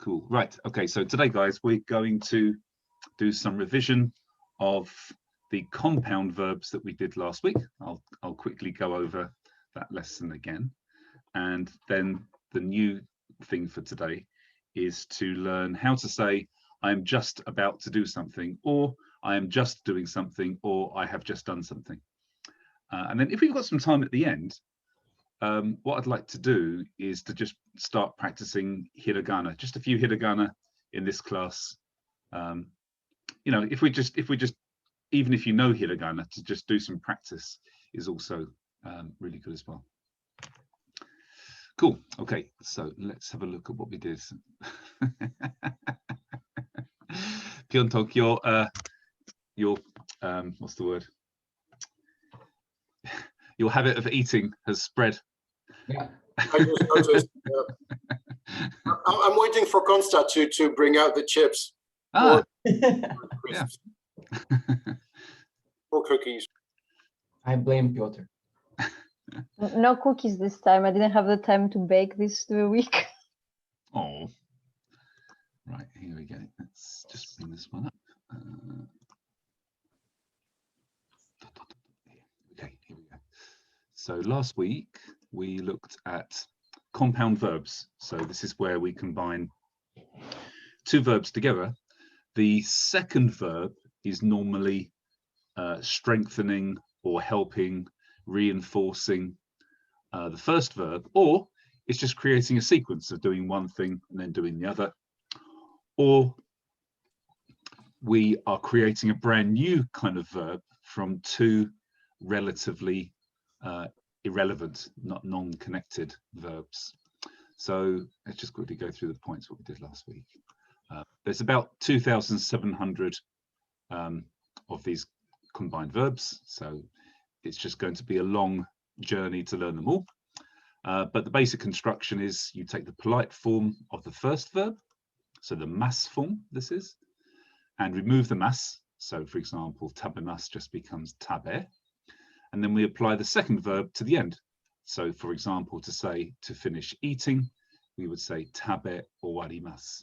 Cool. Right. Okay. So today, guys, we're going to do some revision of the compound verbs that we did last week. I'll quickly go over that lesson again. And then the new thing for today is to learn how to say, I am just about to do something, or I am just doing something, or I have just done something. And then if we've got some time at the end, what I'd like to do is to just start practicing hiragana, just a few hiragana in this class. You know, if we just, even if you know hiragana, to just do some practice is also really good as well. Cool. Okay, so let's have a look at what we did. Pyeontok, your what's the word? Your habit of eating has spread. Yeah, I just noticed. I'm waiting for Konsta to bring out the chips. Ah, yeah. Or cookies. I blame Piotr. No cookies this time. I didn't have the time to bake this week. Oh, right, here we go. Let's just bring this one up. Okay, here we go. So last week we looked at compound verbs. So this is where we combine two verbs together. The second verb is normally strengthening or helping, reinforcing the first verb, or it's just creating a sequence of doing one thing and then doing the other, or we are creating a brand new kind of verb from two relatively irrelevant, non-connected verbs. So let's just quickly go through the points what we did last week. There's about 2,700 of these combined verbs, so it's just going to be a long journey to learn them all. But the basic construction is you take the polite form of the first verb, so the mas form this is, and remove the mas. So for example, tabemas just becomes tabe. And then we apply the second verb to the end. So for example, to say to finish eating, we would say tabe owarimasu.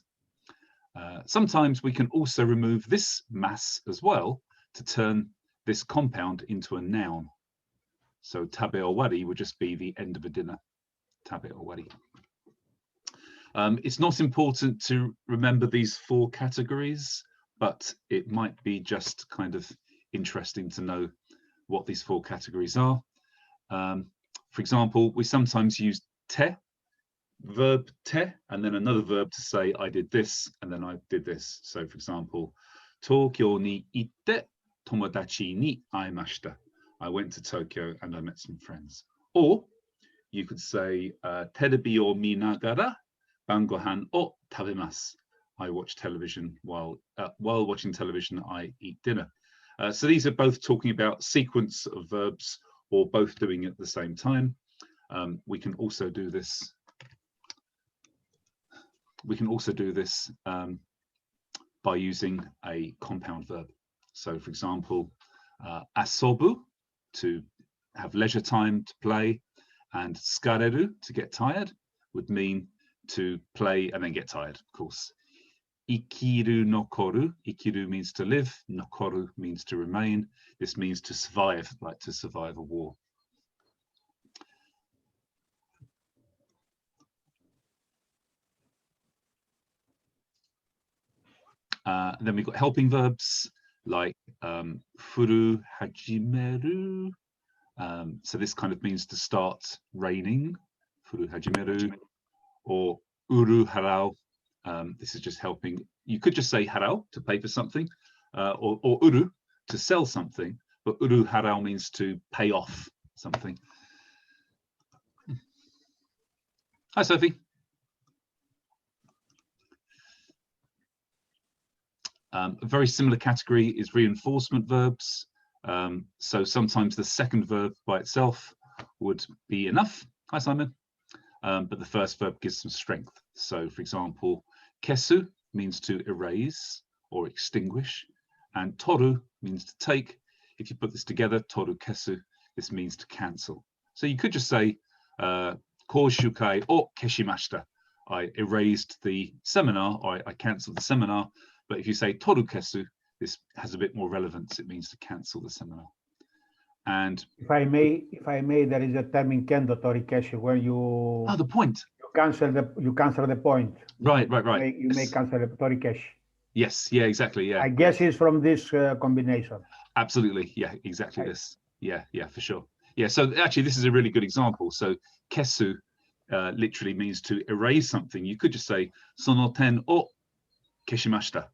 Sometimes we can also remove this mas as well to turn this compound into a noun. So tabe owari would just be the end of a dinner. Tabe owari. It's not important to remember these four categories, but it might be just kind of interesting to know what these four categories are. For example, we sometimes use te, verb te, and then another verb to say I did this and then I did this. So for example, Tokyo ni itte tomodachi ni aimashita. I went to Tokyo and I met some friends. Or you could say terebi o minagara bangohan o tabemasu. I watch television while watching television I eat dinner. So these are both talking about sequence of verbs or both doing it at the same time. We can also do this. By using a compound verb. So for example, asobu, to have leisure time to play, and skareru, to get tired, would mean to play and then get tired, of course. Ikiru nokoru, ikiru means to live, nokoru means to remain. This means to survive, like to survive a war. Then we've got helping verbs like furu hajimeru. So this kind of means to start raining, furu hajimeru, or uru harau. This is just helping. You could just say harau, to pay for something, or uru, to sell something, but uru harau means to pay off something. Hi, Sophie. A very similar category is reinforcement verbs. So sometimes the second verb by itself would be enough. Hi, Simon. But the first verb gives some strength. So for example, kesu means to erase or extinguish, and toru means to take. If you put this together, toru kesu, this means to cancel. So you could just say, koushukai o keshimashita. I erased the seminar, or I cancelled the seminar. But if you say torukesu, this has a bit more relevance. It means to cancel the seminar. And if I may, there is a term in Kendo, torikeshi, where you the point. you cancel the point. Right. You may cancel the torikeshi. Yes, yeah, exactly. Yeah. I guess it's from this combination. Absolutely. Yeah, exactly Right. this. Yeah, for sure. Yeah, so actually this is a really good example. So kesu literally means to erase something. You could just say sono ten o keshimashita,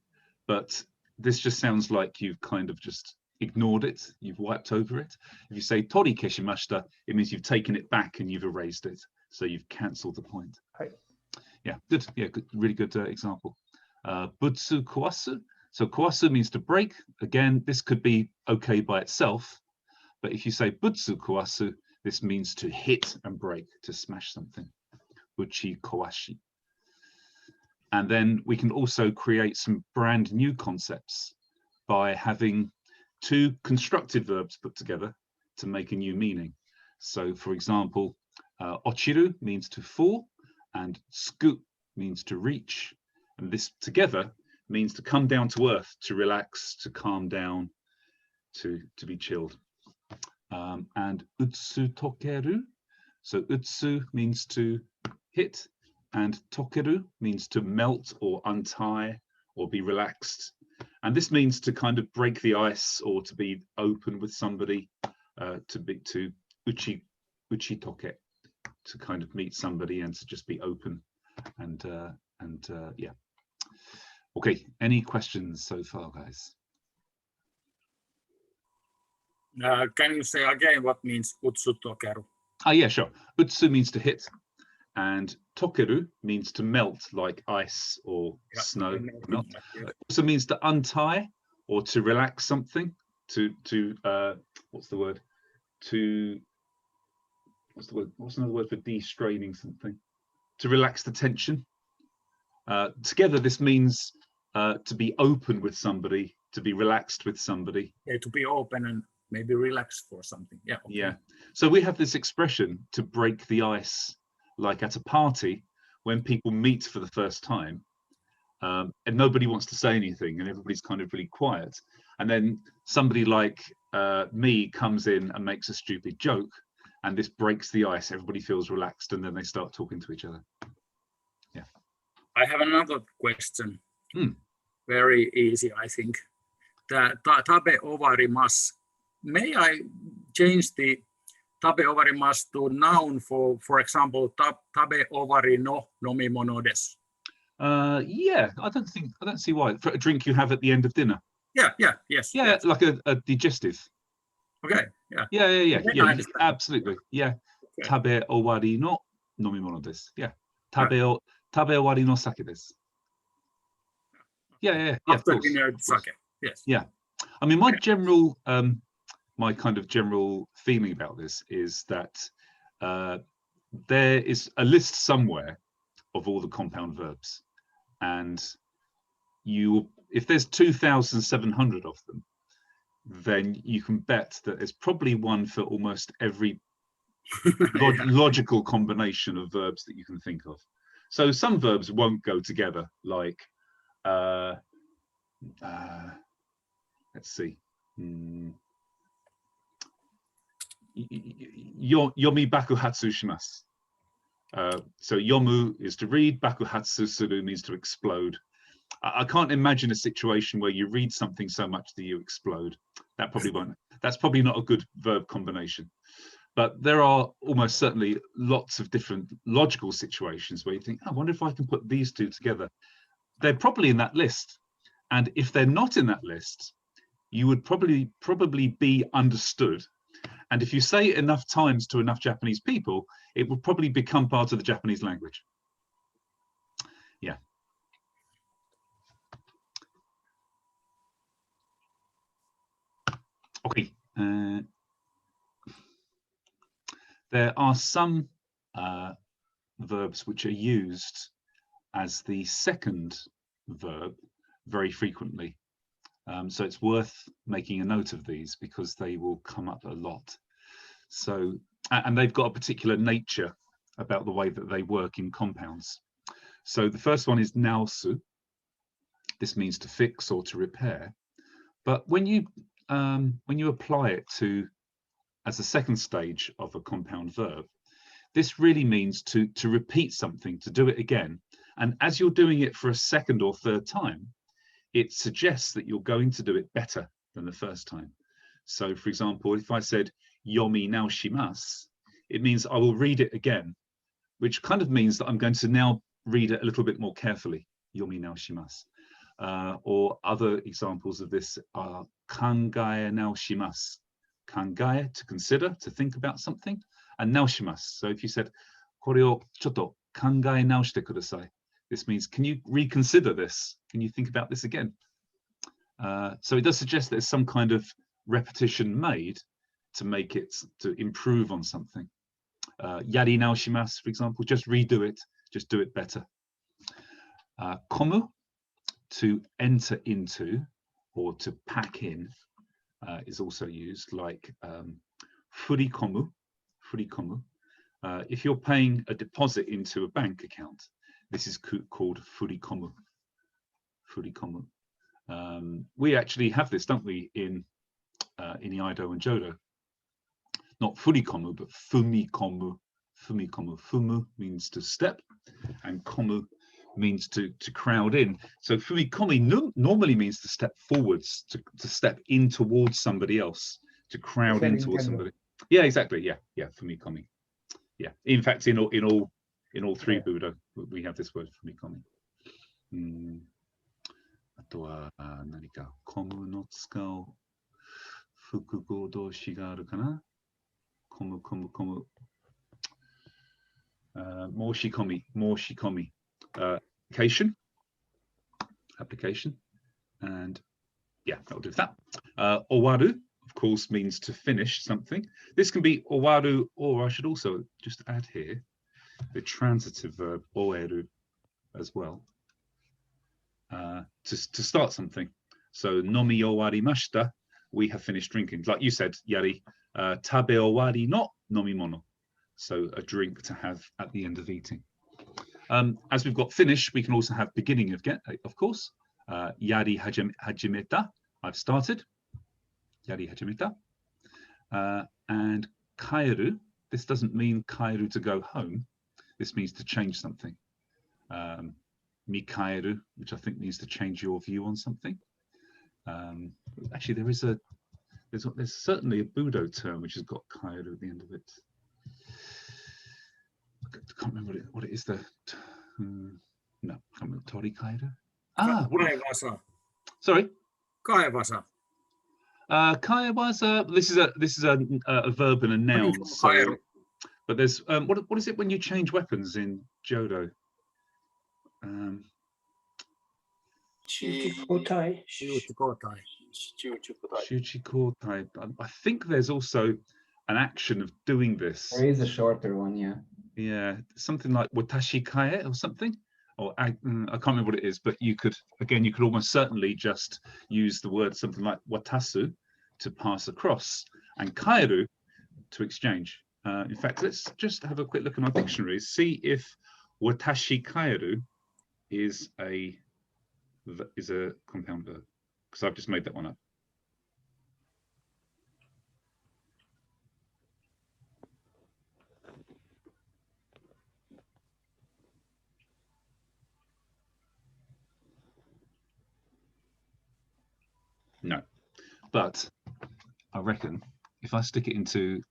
but this just sounds like you've kind of just ignored it. You've wiped over it. If you say tori keshimashita, it means you've taken it back and you've erased it. So you've cancelled the point. Right. Yeah, good. Yeah, good, really good example. Butsu kawasu. So kawasu means to break. Again, this could be okay by itself, but if you say butsu kawasu, this means to hit and break, to smash something. Buchi kawashi. And then we can also create some brand new concepts by having two constructed verbs put together to make a new meaning. So for example, ochiru means to fall, and sku means to reach. And this together means to come down to earth, to relax, to calm down, to be chilled. And utsu tokeru. So utsu means to hit, and tokeru means to melt or untie or be relaxed. And this means to kind of break the ice or to be open with somebody, to uchi toke, to kind of meet somebody and to just be open. And yeah. Okay, any questions so far, guys? Can you say again what means utsu tokeru? Yeah, sure. Utsu means to hit, and tokeru means to melt, like ice or snow. Melt. It also means to untie or to relax something. What's the word? What's another word for de-straining something? To relax the tension. Together, this means to be open with somebody, to be relaxed with somebody. Yeah, to be open and maybe relax for something. Yeah. Okay. Yeah. So we have this expression to break the ice, like at a party when people meet for the first time, and nobody wants to say anything, and everybody's kind of really quiet. And then somebody like me comes in and makes a stupid joke, and this breaks the ice. Everybody feels relaxed, and then they start talking to each other. Yeah. I have another question. Hmm. Very easy, I think. The tabe ovarimasu. May I change the tabe ovarimasu to noun for example, tabe ovari no nomimono desu? Yeah, I don't see why. For a drink you have at the end of dinner. Yes. Like a digestive. Okay. Yeah, absolutely. Yeah. Okay. Tabe owari no nomimono desu. Yeah. Tabe owari no sake desu. Yeah. After dinner, sake. Yes. Yeah. I mean, my general my kind of general feeling about this is that there is a list somewhere of all the compound verbs, and if there's 2,700 of them, then you can bet that there's probably one for almost every logical combination of verbs that you can think of. So some verbs won't go together, like let's see. Yomi bakuhatsu shimasu. So yomu is to read, bakuhatsu suru means to explode. I can't imagine a situation where you read something so much that you explode. That probably won't. That's probably not a good verb combination. But there are almost certainly lots of different logical situations where you think, I wonder if I can put these two together. They're probably in that list. And if they're not in that list, you would probably be understood. And if you say it enough times to enough Japanese people, it will probably become part of the Japanese language. Yeah. Okay. There are some verbs which are used as the second verb very frequently. So it's worth making a note of these because they will come up a lot. So, and they've got a particular nature about the way that they work in compounds. So the first one is naosu. This means to fix or to repair. But when you apply it to as a second stage of a compound verb, this really means to repeat something, to do it again. And as you're doing it for a second or third time, it suggests that you're going to do it better than the first time. So for example, if I said yomi naoshimasu, it means I will read it again, which kind of means that I'm going to now read it a little bit more carefully. Yomi naoshimasu. Or other examples of this are kangae naoshimasu. Kangae, to consider, to think about something, and naoshimasu. So if you said, kore o chotto kangae naoshite kudasai, this means, can you reconsider this? Can you think about this again? So it does suggest there's some kind of repetition made to make it, to improve on something. Yari naoshimasu, for example, just redo it, just do it better. Komu, to enter into or to pack in, is also used, like furikomu. If you're paying a deposit into a bank account, this is called furikomu. We actually have this, don't we, in Iaido and Jodo? Not furikomu, but fumikomu. Fumu means to step, and komu means to crowd in. So fumikomi normally means to step forwards, to step in towards somebody else, to crowd in towards somebody. Yeah, exactly. Yeah, fumikomi. Yeah. In fact, in all three Buddha, we have this word fumikomi. あとは何かコムの使う複合動詞があるかな。コム。申し込み。Application, and yeah, that'll do that. Owaru, of course, means to finish something. This can be owaru, or I should also just add here the transitive verb oeru as well, to start something. So nomi owarimashita, we have finished drinking. Like you said, Yari, tabe owari no nomimono, so a drink to have at the end of eating. As we've got finish, we can also have beginning of course. Yari hajimeta, I've started. Yari hajimeta. And kaeru, this doesn't mean kaeru to go home. This means to change something. Mikaeru, which I think means to change your view on something. Actually, there's certainly a Budo term which has got kaeru at the end of it. I can't remember what it is. No, I can't remember. Tori kaeru. Kaevasa. Sorry. Kaevasa. Kaewasa. This is a verb and a noun. So, but there's what is it when you change weapons in Jodo? Shuchikotai. I think there's also an action of doing this. There is a shorter one, yeah. Yeah, something like watashi kae or something, or I can't remember what it is, but you could almost certainly just use the word something like watasu to pass across, and kaeru to exchange. In fact, let's just have a quick look in our dictionaries, see if watashi kaeru is a compound verb, because I've just made that one up. No, but I reckon if I stick it into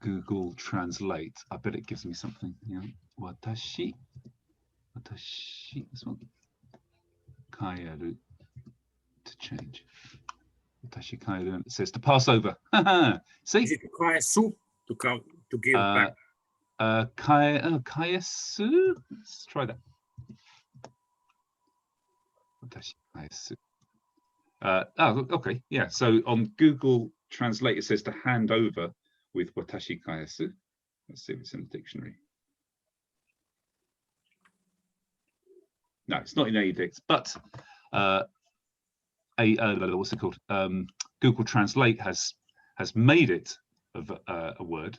Google Translate, I bet it gives me something. You know, watashi, this one, kaeru, to change. Watashi kaeru, it says to pass over. See? Is it kaesu to give back? Kaesu? Let's try that. Watashi kaesu. Okay, yeah. So on Google Translate, it says to hand over with watashi kaesu. Let's see if it's in the dictionary. No, it's not in AEDICT, but what's it called? Google Translate has made it a word.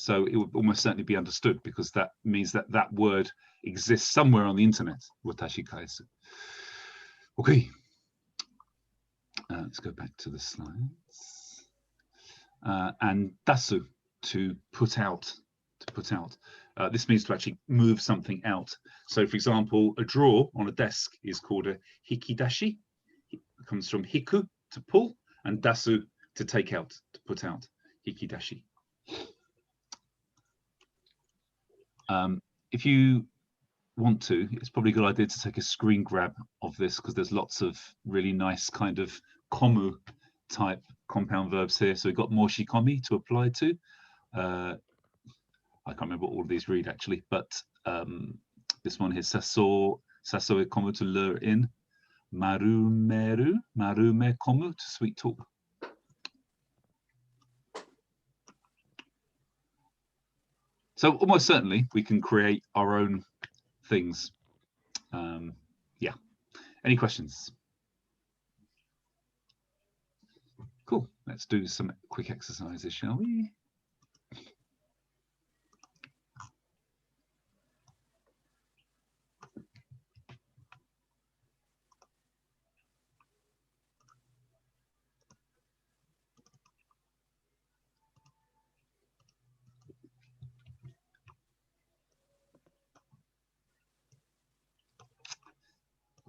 So it would almost certainly be understood, because that means that that word exists somewhere on the internet. Watashi kaesu. Okay. Let's go back to the slides. And dasu, to put out. This means to actually move something out. So, for example, a drawer on a desk is called a hikidashi. It comes from hiku, to pull, and dasu, to take out, to put out. Hikidashi. If you want to, it's probably a good idea to take a screen grab of this, because there's lots of really nice kind of komu type compound verbs here. So we've got moshikomi to apply to. I can't remember what all of these read actually, but this one here, sasoe komu, to lure in. Marumeru, marume komu, to sweet talk. So almost certainly we can create our own things. Yeah. Any questions? Cool. Let's do some quick exercises, shall we?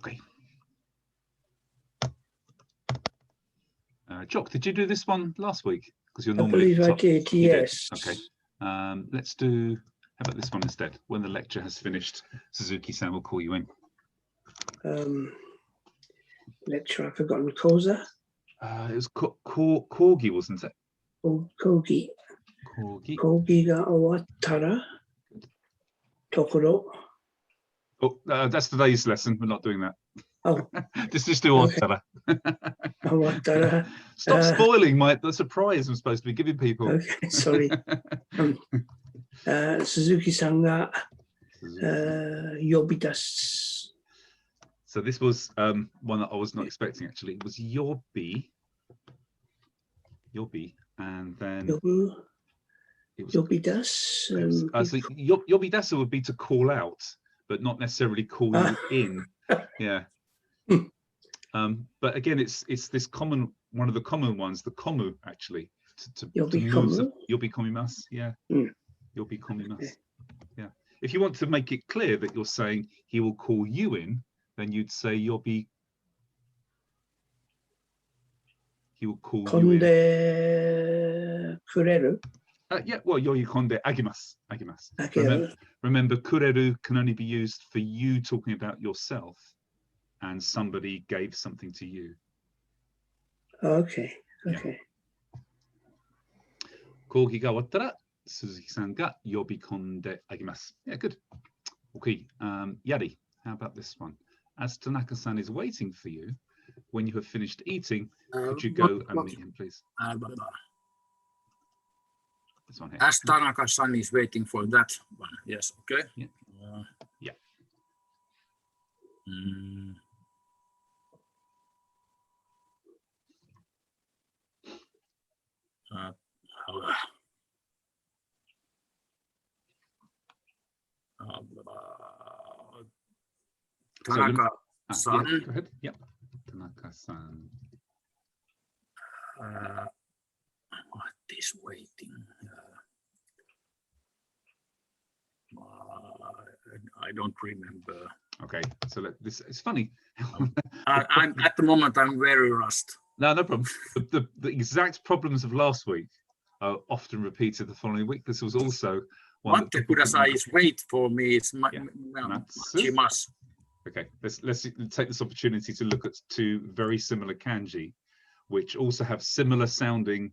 Okay. Jock, did you do this one last week? Because you're I normally believe I did, You did? yes. Okay. Let's do, how about this one instead? When the lecture has finished, Suzuki-san will call you in. Lecture, I've forgotten. Koza? It was Corgi, wasn't it? Kogi. Corgi. Kogi ga owattara. Tokoro. Oh, that's today's lesson. We're not doing that. Oh. Just do ottara. Owattara. Stop spoiling the surprise I'm supposed to be giving people. Okay, sorry. Suzuki-san ga yobidasu. So this was one that I was not expecting actually. It was yobi, and then Yobu. it was Yobidasu. so yobidasu would be to call out, but not necessarily call you in. Yeah. But again, it's this common, one of the common ones, the komu actually. To move yobi-komimasu. Yeah. Yobi-komimasu. Yeah. If you want to make it clear that you're saying he will call you in, then you'd say he will call you in. Kureru. Yeah, well, yoikonde agimasu. Remember, kureru can only be used for you talking about yourself, and somebody gave something to you. Okay. Okay. Kogi ga wattara, Suzuki-san ga yobikonde agimasu. Yeah, good. Okay, Yari, how about this one? As Tanaka-san is waiting for you, when you have finished eating, could you go and meet him, please? This one here. As Tanaka-san is waiting for that one. Yes, okay. Yeah. Yeah. Tanaka-san. Yeah, go ahead. Yeah. Tanaka-san. What is waiting? I don't remember. Okay, so this it's funny. I'm at the moment. I'm very rushed. No problem. The exact problems of last week are often repeated the following week. This was also one. What kudasai is wait for me. It's Matsu. Okay, let's take this opportunity to look at two very similar kanji, which also have similar sounding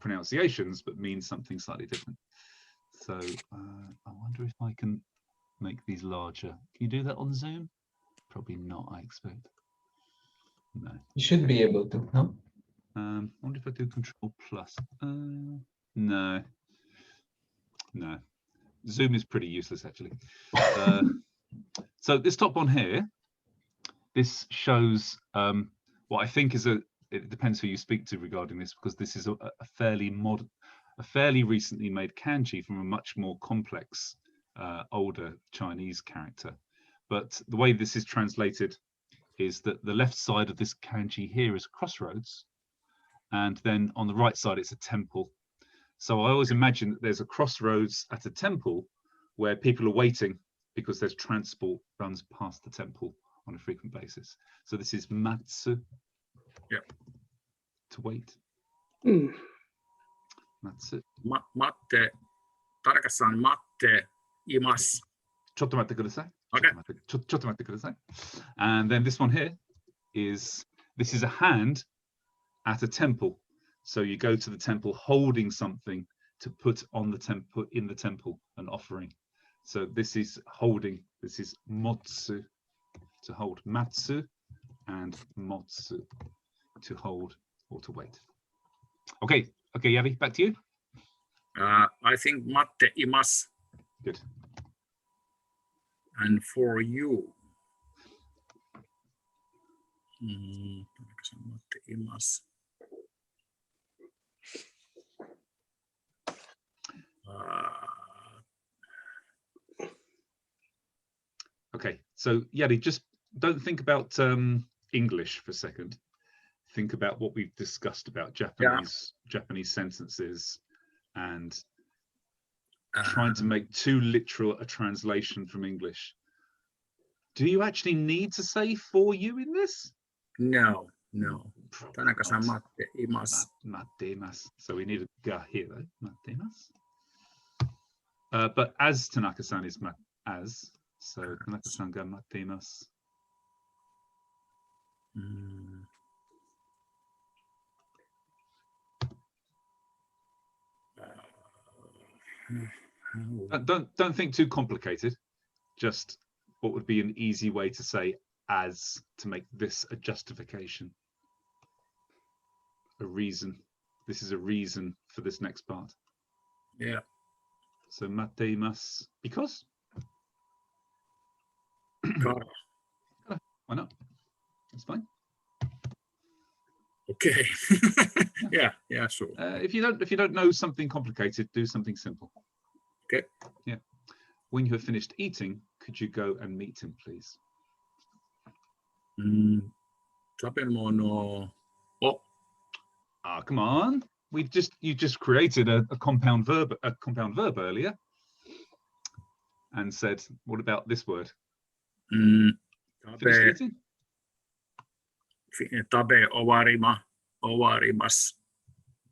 pronunciations, but mean something slightly different. So I wonder if I can make these larger. Can you do that on Zoom? Probably not, I expect. No. You should be able to, no? I wonder if I do Control Plus. No. No. Zoom is pretty useless, actually. So this top one here, this shows what I think is it depends who you speak to regarding this, because this is a fairly modern, a fairly recently made kanji from a much more complex, older Chinese character. But the way this is translated is that the left side of this kanji here is a crossroads, and then on the right side it's a temple. So I always imagine that there's a crossroads at a temple where people are waiting because there's transport runs past the temple on a frequent basis. So this is matsu. Yeah. To wait. うん。 Matsu. 待って、田中さん待っています。ちょっと待ってください。 Okay. ちょっと待ってください。And then this one here is, this is a hand at a temple. So you go to the temple holding something to put on the temple, in the temple, an offering. So this is holding, this is motsu, to hold. Matsu and motsu, to hold or to wait. Okay, Yavi, back to you. I think 待っています。 Good. And for you. 田中さん待っています。Okay, so Yadi, just don't think about English for a second. Think about what we've discussed about Japanese sentences and trying to make too literal a translation from English. Do you actually need to say for you in this? No. 田中さん待っています。 Matemasu. So we need a ga here though. Matemasu. But as Tanaka-san is as, so Tanaka-san ga matemasu. Don't think too complicated. Just what would be an easy way to say as to make this a justification, a reason. This is a reason for this next part. Yeah. So matemasu because. Why not? That's fine. Okay. yeah, sure. If you don't know something complicated, do something simple. Okay. Yeah. When you have finished eating, could you go and meet him, please? 食べ物を Come on. You just created a compound verb earlier and said, what about this word? 食 Finished eating? べ終わります。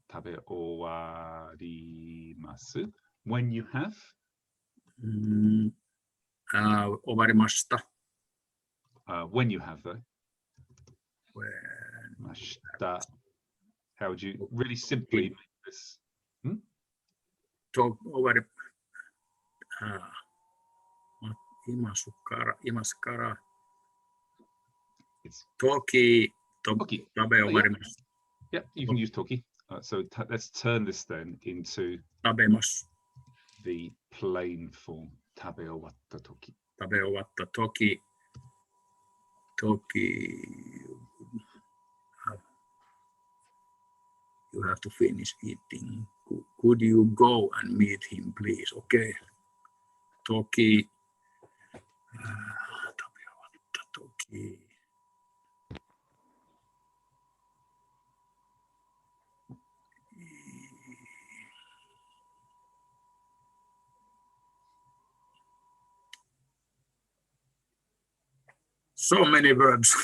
Tabe owarimasu. When you have? 終わりました。 When you have, though. When Mashita. How would you really simply make this? 終わりいますから It's 時 Toki. 食べ終わります。 Yeah, you can use Toki. So let's turn this then into 食べます。 the plain form. Tabe owatta toki. 食べ終わった時 You have to finish eating. Could you go and meet him, please? Okay. 時 食べ終わった時 So many verbs.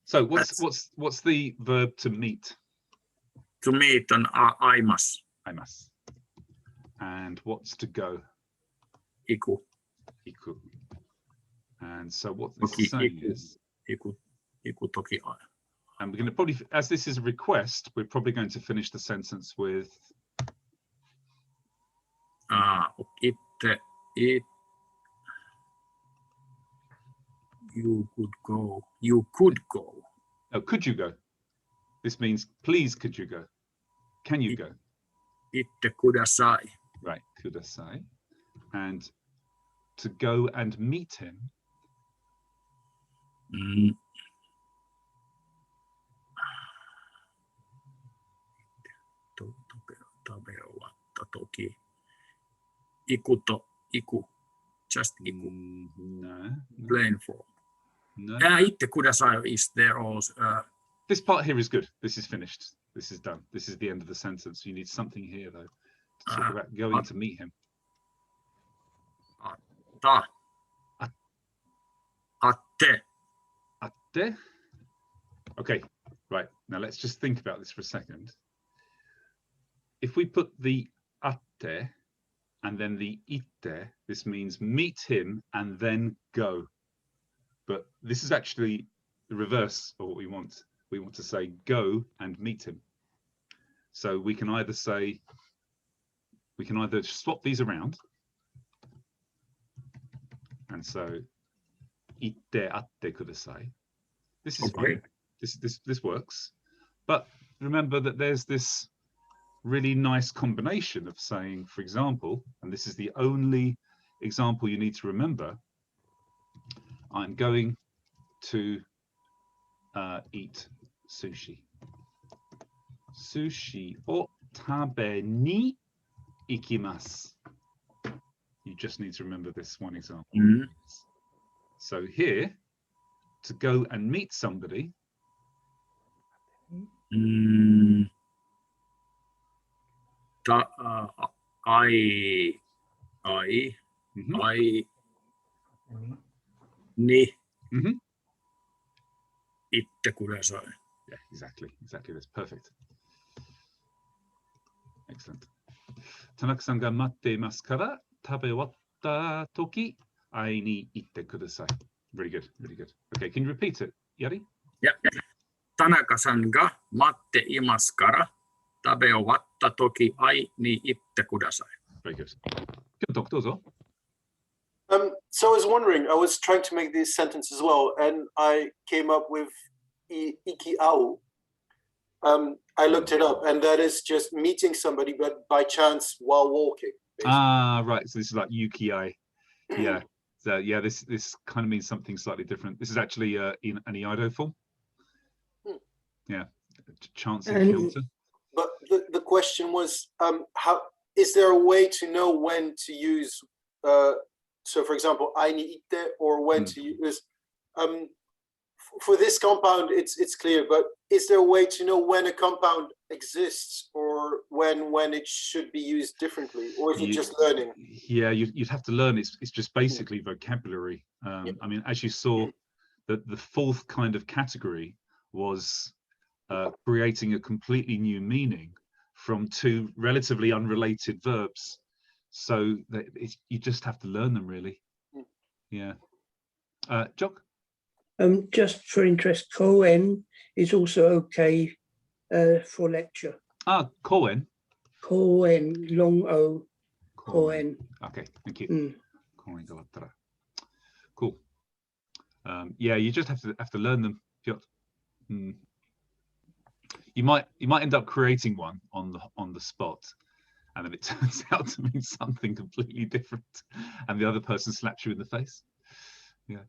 So what's the verb to meet? To meet an I must. I must. And what's to go? Iku. Iku. And so what this Toki is saying iku. is, Iku toki. and we're going to probably, as this is a request, we're probably going to finish the sentence with you could go. You could go. oh, could you go? This means please could you go? Can you go? Itte kudasai. Right, kudasai. And to go and meet him. tabeowatta toki. Ikuto, iku. Just iku. No. Plain form. No. Itte kudasai is there also. This part here is good. This is finished. This is done. This is the end of the sentence. You need something here, though, to talk about going to meet him. Ta. Atte. Atte. Okay, right. Now let's just think about this for a second. If we put the atte and then the itte, this means meet him and then go. But this is actually the reverse of what we want. We want to say go and meet him. So we can either say, we can either swap these around. And so, itte atte kudasai. This is fine. This works. But remember that there's this really nice combination of saying, for example, and this is the only example you need to remember, I'm going to eat sushi. Sushi o tabe ni ikimasu. You just need to remember this one example. So here, to go and meet somebody. Ni. Itte kudasai. Yeah, exactly. That's perfect. Excellent. Tanaka-san ga matte imasu kara tabewatta toki ai ni itte kudasai. Really good. Okay, can you repeat it, Yari? Yeah. Tanaka-san ga matte imasu kara tabeowatta toki ai ni itte kudasai. Very good. Dozo. So I was wondering, I was trying to make this sentence as well, and I came up with ikiau. I looked it up, and that is just meeting somebody, but by chance while walking. Basically. Right. So this is like yuki-ai. Yeah. So yeah, this kind of means something slightly different. This is actually in an iaido form. Yeah, chance encounter. But the question was, how is there a way to know when to use? So, for example, ai ni itte, or when to use. For this compound, it's clear. But is there a way to know when a compound exists, or when it should be used differently, or is it just learning? Yeah, you'd have to learn. It's just basically vocabulary. I mean, as you saw, the fourth kind of category was creating a completely new meaning from two relatively unrelated verbs. So that you just have to learn them, really. Yeah. Jock? Just for interest, koen is also okay for lecture. Koen. Koen, long O, koen. Okay, thank you. Cool. Yeah, you just have to learn them. You might end up creating one on the spot, and then it turns out to mean something completely different, and the other person slaps you in the face. Yeah.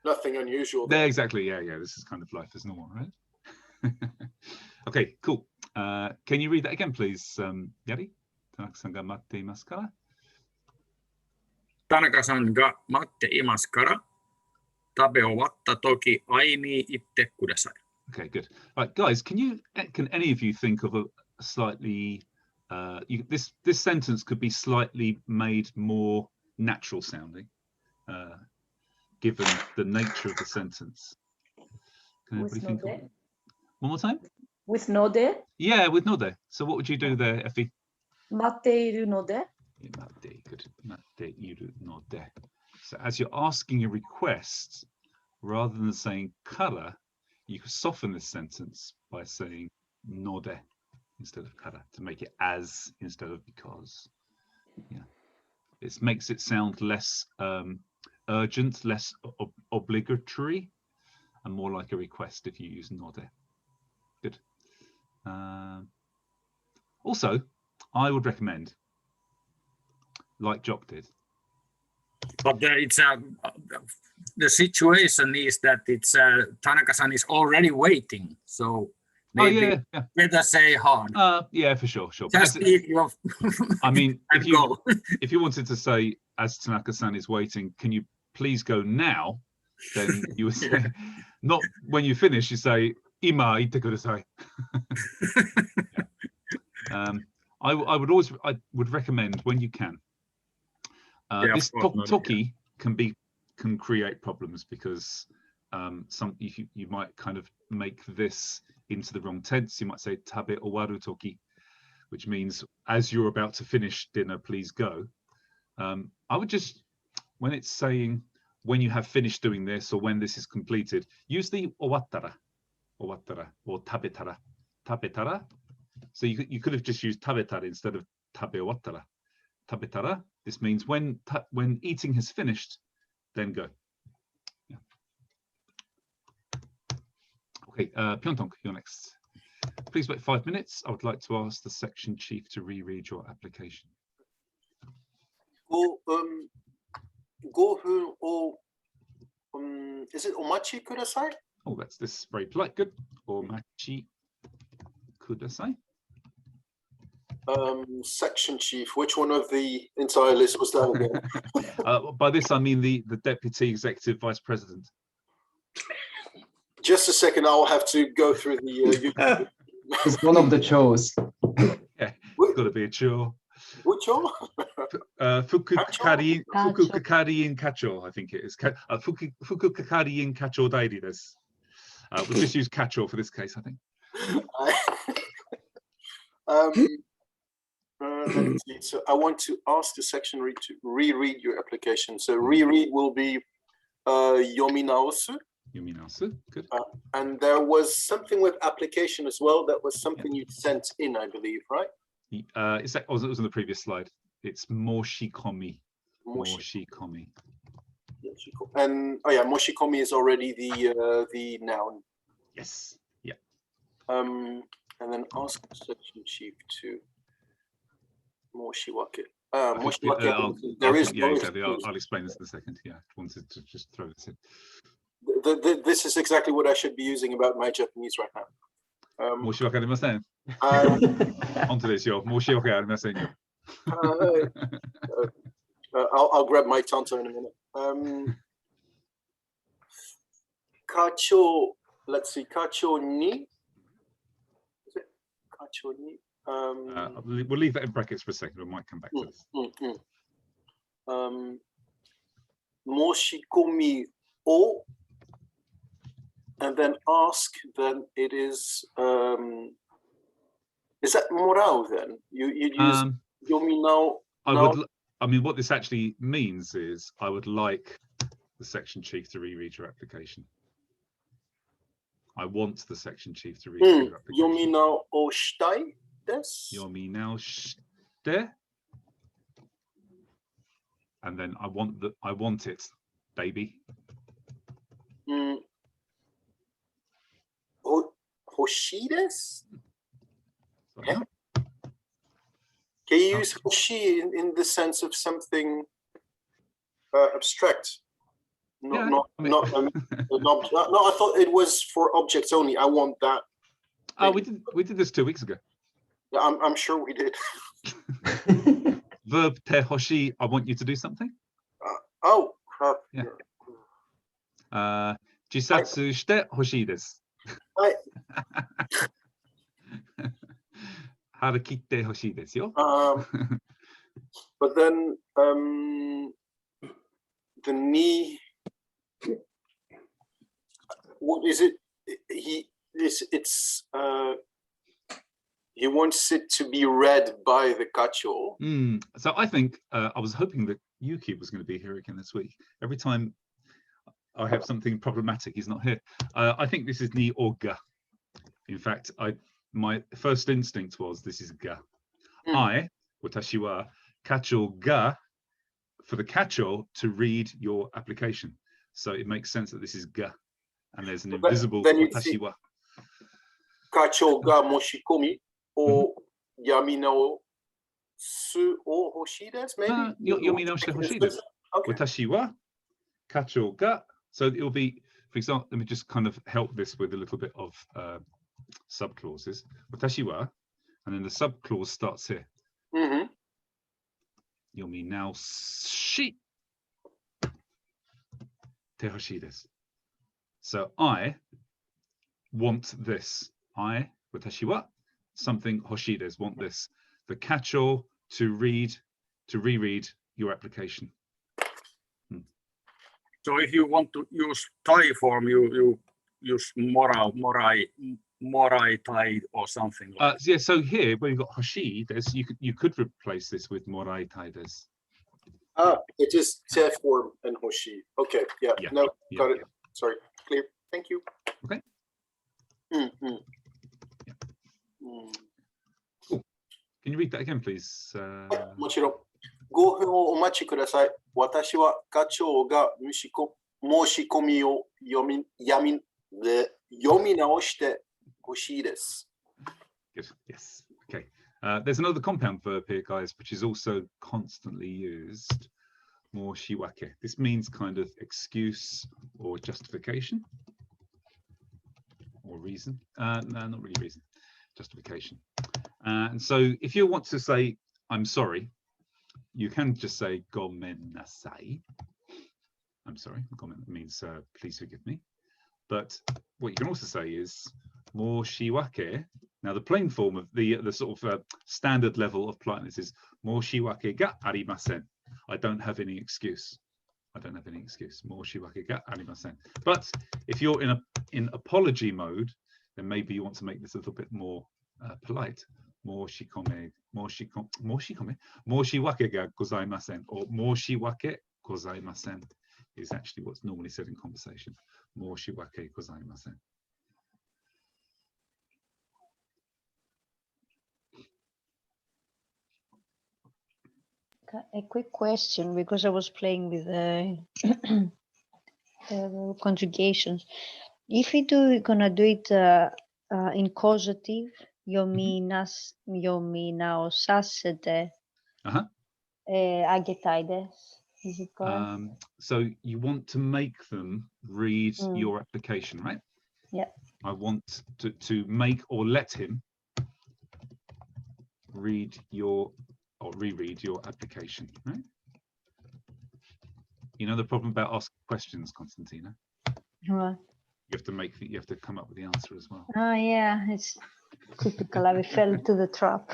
Nothing unusual. Yeah, exactly. Yeah. This is kind of life as normal, right? Okay, cool. Can you read that again, please, Yari? Tanaka-san ga matte imasu kara? Tanaka-san ga matte imasu kara tabeowatta toki ai ni itte kudasai. Okay, good. All right, guys, can any of you think of a slightly this sentence could be slightly made more natural sounding, given the nature of the sentence? Can anybody think of one more time? With node? Yeah, with node. So what would you do there, Effie? Matteiru node? Matte, good. Matteiru node. So as you're asking a request, rather than saying kara, you could soften this sentence by saying node instead of kara to make it as instead of because. Yeah, it makes it sound less urgent, less obligatory, and more like a request if you use node. Good. Also, I would recommend, like Jock did. But it's the situation is that it's Tanaka-san is already waiting, so maybe yeah. better say hard. Yeah, for sure. But Just eat your I mean, and go. if you wanted to say, as Tanaka-san is waiting, can you please go now? Then you would say, not when you finish, you say, Ima ite kudasai. I would recommend when you can. This toki can create problems because you might kind of make this into the wrong tense. You might say tabe owaru toki, which means as you're about to finish dinner, please go. I would just, when it's saying when you have finished doing this or when this is completed, use the owattara or tabetara. So you could have just used tabetara instead of tabe owattara. Tabetara. This means when eating has finished, then go. Yeah. Okay, Pyeongtong, you're next. Please wait 5 minutes. I would like to ask the section chief to reread your application. Is it omachi kudasai? Oh, that's this very polite. Good. Omachi kudasai. Section chief. Which one of the entire list was that again? By this I mean the deputy executive vice president. Just a second. I'll have to go through the. It's one of the chores. Yeah, it's got to be a chore. Which one? Fukukakari in kacho, I think it is. Fukukakari in kacho dairi desu. We'll just use kacho for this case, I think. Let's see. So I want to ask the section to reread your application. So reread will be yomi naosu. Yomi naosu, good. And there was something with application as well. That was something you sent in, I believe, right? It was on the previous slide. It's moshikomi. Moshikomi. And moshikomi is already the noun. Yes. Yeah. And then ask the section chief to moshiwake. Moshiwake. There is. Yeah, exactly. I'll explain this in a second. Yeah, I wanted to just throw this in. This is exactly what I should be using about my Japanese right now. 申し訳ありません。本当ですよ。申し訳ありませんよ。I'll grab my tonto in a minute. Kacho, let's see, kacho ni. Is it kacho ni? We'll leave that in brackets for a second. We might come back to this. Moshikomi o. And then ask, then it is that morao then? You use yomi nao? I mean, what this actually means is I would like the section chief to reread your application. I want the section chief to reread your application. Yomi nao o shitai desu? Yomi nao shite. And then I want it, baby. Hoshi desu? Yeah. Can you use hoshi in the sense of something abstract? No, I thought it was for objects only. I want that. Oh, we did this 2 weeks ago. Yeah, I'm sure we did. Verb te hoshi, I want you to do something. Oh, crap. Yeah. Jisatsu shite hoshi desu. Harakitte hoshi desu yo. But then the ni. What is it? He wants it to be read by the kacho. So I think I was hoping that Yuki was going to be here again this week. Every time I have something problematic, he's not here. I think this is ni or ga. In fact, my first instinct was this is ga. I, watashi wa, kacho ga, for the kacho to read your application. So it makes sense that this is ga. And there's an invisible watashi wa. Kacho ga moshikomi or yami nao su o hoshi desu, maybe? Yomi nao shite hoshi desu. Watashi wa, kacho ga. So it will be, for example, let me just kind of help this with a little bit of subclauses. Watashi wa, and then the subclause starts here. Mm-hmm. Yomi now shi te hoshii desu. So I want this. I, watashi wa, something hoshii desu, want this. The catch-all to reread your application. So if you want to use Thai form, you use morai tai or something like Yeah, so here where you've got hoshii desu, you could replace this with morai tai desu. It is te form and hoshi. Okay, yeah, Yeah, no, yeah, got it. yeah. Sorry, clear. Thank you. Okay. Mm-hmm. Yeah. Mm. Can you read that again, please? もちろん。5分をお待ちください。私は課長が申し込みを読み直してほしいです。 Good. Yes. Okay. There's another compound verb here, guys, which is also constantly used. Moshiwake. This means kind of excuse or justification or reason. No, not really reason. Justification. And so if you want to say, I'm sorry, you can just say gomen nasai. I'm sorry. Gomen means please forgive me. But what you can also say is moshiwake. Now the plain form of the sort of standard level of politeness is moshiwake ga arimasen. I don't have any excuse. I don't have any excuse. Moshiwake ga arimasen. But if you're in apology mode, then maybe you want to make this a little bit more polite. Moshiwake ga gozaimasen, or moshiwake gozaimasen is actually what's normally said in conversation. Moshiwake gozaimasen. A quick question, because I was playing with the conjugations. If we're gonna do it in causative, yomi naosasete agetai desu. Is it correct? So you want to make them read your application, right? Yeah. I want to make or let him read your or reread your application, right? You know the problem about asking questions, Constantina? Right. You have to come up with the answer as well. Oh yeah, it's typical. I fell to the trap.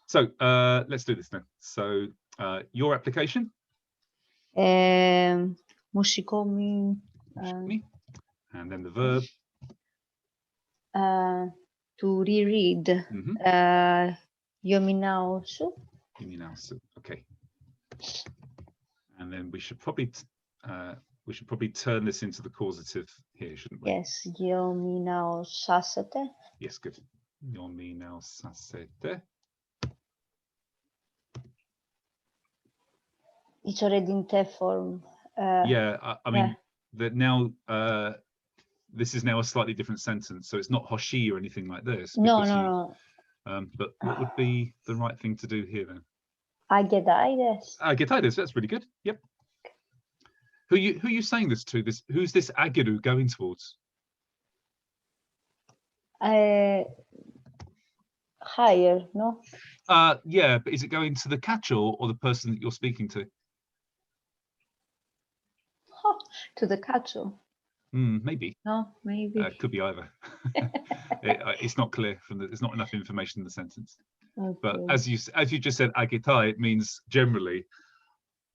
So let's do this then. So your application. Mushikomi. And then the verb. To reread. Yominaosu. Yominaosu. Okay. And then we should probably turn this into the causative here, shouldn't we? Yes. Yominaosasete. Yes, good. Yominaosasete. It's already in te form. Yeah, I mean that now. This is now a slightly different sentence, so it's not hoshi or anything like this. No. But what would be the right thing to do here then? Agetai desu. Agetai desu. That's really good. Yep. Who you saying this to? Who's this ageru going towards? Higher, no? Yeah, but is it going to the catch-all or the person that you're speaking to? To the catch-all. Maybe. No, maybe. It could be either. It's not clear there's not enough information in the sentence. Okay. But as you just said, agetai, it means generally,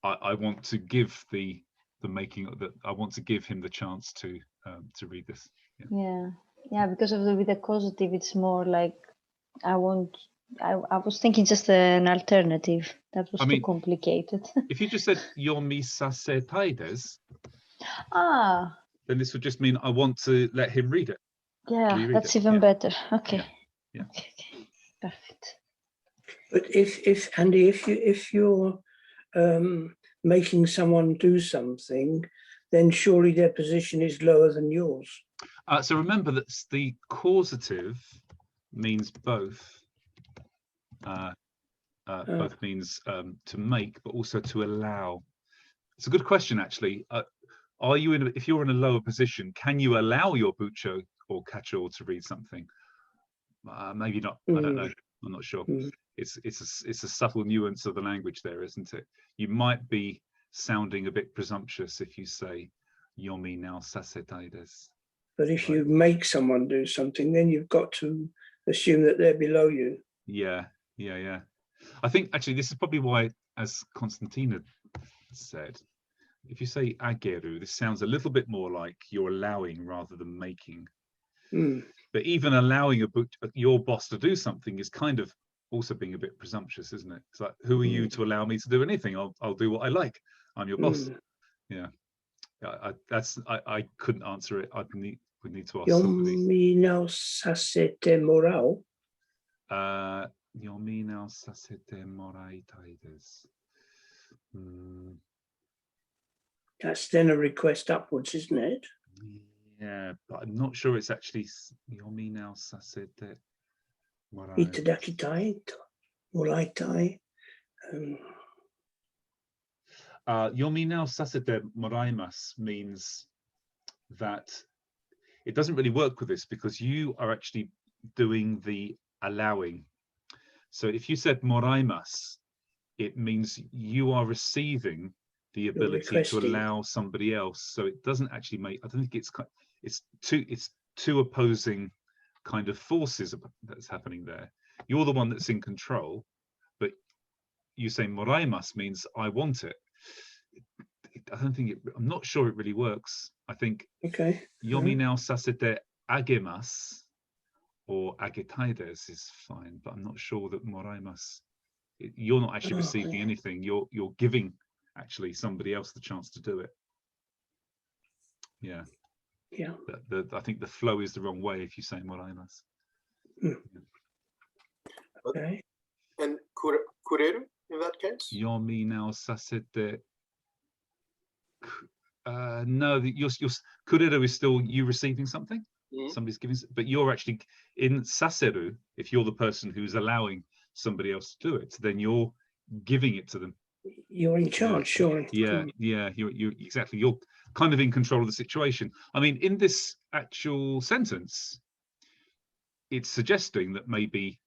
I want to give the making that I want to give him the chance to read this. Yeah, because of with the causative, it's more like I was thinking just an alternative. That was too complicated. If you just said yomi sasetai desu, then this would just mean I want to let him read it. Yeah, that's even better. Okay. Yeah. Okay. Perfect. But if Andy, if you're making someone do something, then surely their position is lower than yours. So remember that the causative means both. Both means to make, but also to allow. It's a good question, actually. Are you if you're in a lower position, can you allow your bucho or catch-all to read something. Maybe not. I don't know. I'm not sure. It's a subtle nuance of the language there, isn't it? You might be sounding a bit presumptuous if you say yomi now sassetaides. But if you make someone do something, then you've got to assume that they're below you. Yeah. I think actually this is probably why, as Constantina said, if you say ageru, this sounds a little bit more like you're allowing rather than making. But even allowing your boss to do something is kind of also being a bit presumptuous, isn't it? It's like, who are you to allow me to do anything? I'll do what I like. I'm your boss. Yeah. I couldn't answer it. I would need to ask somebody. Yomi now sasete morao. Yomi now sasete moraitaides. That's then a request upwards, isn't it? Yeah, but I'm not sure it's actually yomi now sasete morai. Itadakitai, moraitai. Yomi now sasete moraimas means that it doesn't really work with this because you are actually doing the allowing. So if you said moraimas, it means you are receiving the ability to allow somebody else. So it doesn't actually make, I don't think it's two opposing kind of forces that's happening there. You're the one that's in control, but you say moraimas means I want it. I don't think I'm not sure it really works. I think yomi now sasete agemas or agetaides is fine, but I'm not sure that moraimas, you're not actually receiving anything. You're giving actually somebody else the chance to do it. Yeah. I think the flow is the wrong way if you say moraimas. Okay. And kureru in that case? Yomi now sasete. No, your kureru is still you receiving something. Somebody's giving, but you're actually in saseru. If you're the person who's allowing somebody else to do it, then you're giving it to them. You're in charge, sure. Yeah. You're exactly. You're kind of in control of the situation. I mean, in this actual sentence, it's suggesting that maybe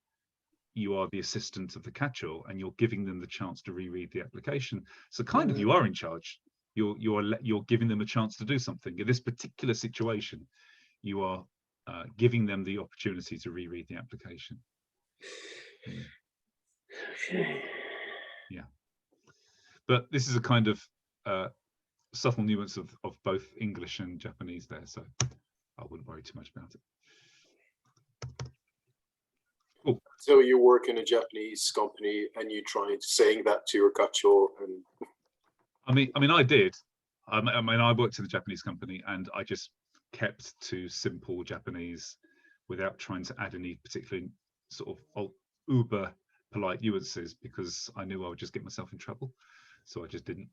you are the assistant of the catch-all and you're giving them the chance to reread the application. So kind of you are in charge. You're giving them a chance to do something. In this particular situation, you are giving them the opportunity to reread the application. Okay. Yeah. But this is a kind of subtle nuance of both English and Japanese there, so I wouldn't worry too much about it. Cool. So you work in a Japanese company and you try saying that to your catch-all, and I mean, I did. I mean, I worked in a Japanese company and I just kept to simple Japanese without trying to add any particular sort of uber polite nuances because I knew I would just get myself in trouble. So I just didn't.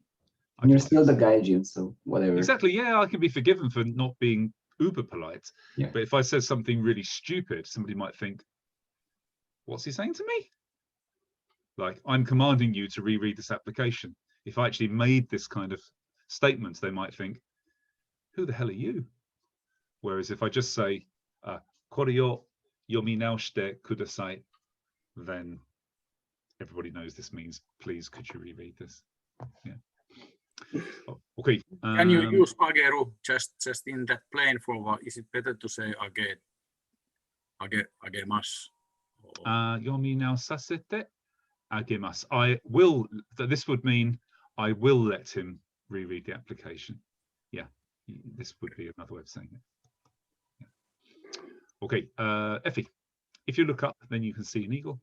You're still the gaijin, so whatever. Exactly. Yeah, I can be forgiven for not being uber polite. Yeah. But if I said something really stupid, somebody might think, what's he saying to me? Like, I'm commanding you to reread this application. If I actually made this kind of statement, they might think, who the hell are you? Whereas if I just say, kore yo yomi naoshite kudasai, then everybody knows this means, please, could you reread this? Yeah. Okay. Can you use ageru just in that plain form, or is it better to say agemas? Yomi now sasete agemas. I will. This would mean I will let him reread the application. Yeah, this would be another way of saying it. Yeah. Okay, Effie, if you look up, then you can see an eagle.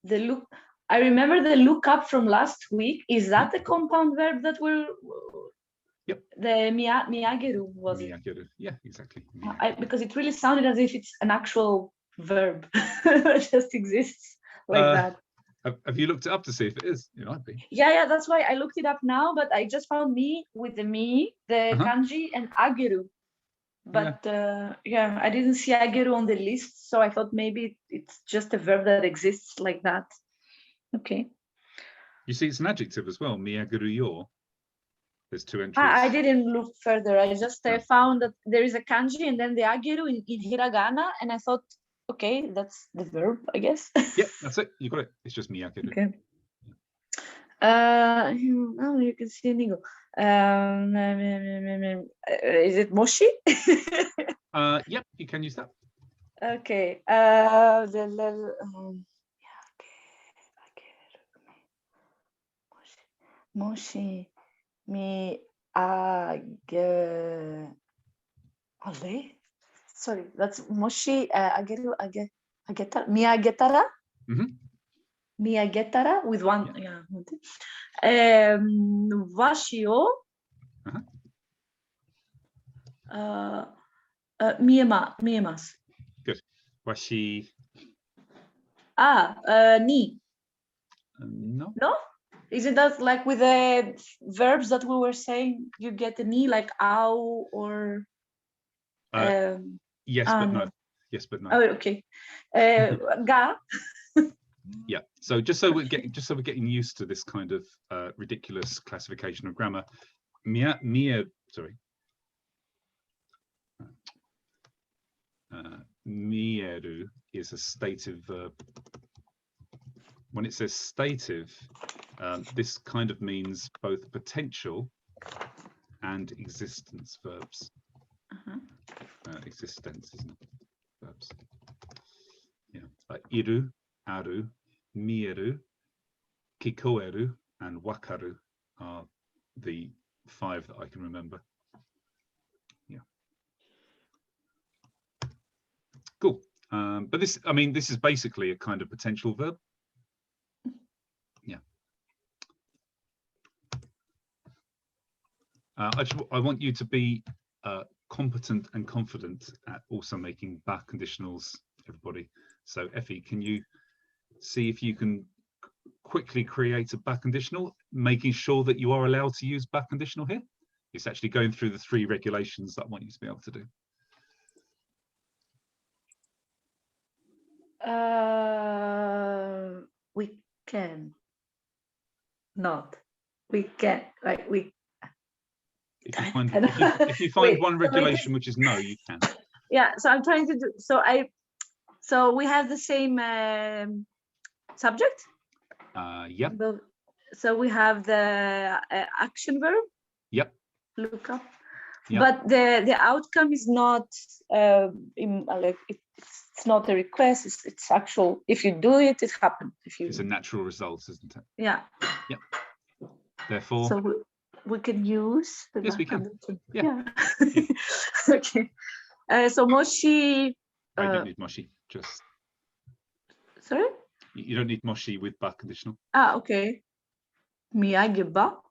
The look. I remember the look up from last week. Is that the compound verb that will? Yep. The miageru was it? Miageru. Yeah, exactly. Because it really sounded as if it's an actual verb that just exists like that. Have you looked it up to see if it is? It might be. Yeah, that's why I looked it up now, but I just found me with the mi, the kanji, and ageru. But I didn't see ageru on the list, so I thought maybe it's just a verb that exists like that. Okay. You see, it's an adjective as well, miageru yo. There's 2 entries. I didn't look further. I just found that there is a kanji and then the ageru in hiragana, and I thought, okay, that's the verb, I guess. Yep, that's it. You got it. It's just miyageru. Okay. Oh, you can see an eagle. Is it moshi? Yep, you can use that. Okay. Moshi mi age. Sorry, that's moshi ageru agetara mi agetara. Mi agetara with one. Yeah. Washi o. Miemasu. Good. Washi. Ni. No. No? Isn't that like with the verbs that we were saying? You get a ni like ao or. Yes, but no. Yes, but no. Oh, okay. Ga. Yeah. So just so we're getting used to this kind of ridiculous classification of grammar, mieru is a stative verb. When it says stative, this kind of means both potential and existence verbs. Existence, isn't it? Verbs. Yeah. Iru, aru, mieru, kikoeru, and wakaru are the 5 that I can remember. Yeah. Cool. But this is basically a kind of potential verb. Yeah. I want you to be competent and confident at also making back conditionals, everybody. So Effie, can you see if you can quickly create a back conditional, making sure that you are allowed to use back conditional here? It's actually going through the 3 regulations that I want you to be able to do. We can not. We can like we. If you find Wait, one regulation which is no, you can. Yeah, so I'm trying to do. So we have the same subject. Yep. So we have the action verb. Yep. Look up. Yep. But the outcome is not it's not a request. It's actual. If you do it, it happens. It's a natural result, isn't it? Yeah. Yep. Therefore. So we can use. Yes, we can. Yeah. Okay. So moshi. I don't need moshi. Just. Sorry. You don't need moshi with back conditional. Okay. Miyageba.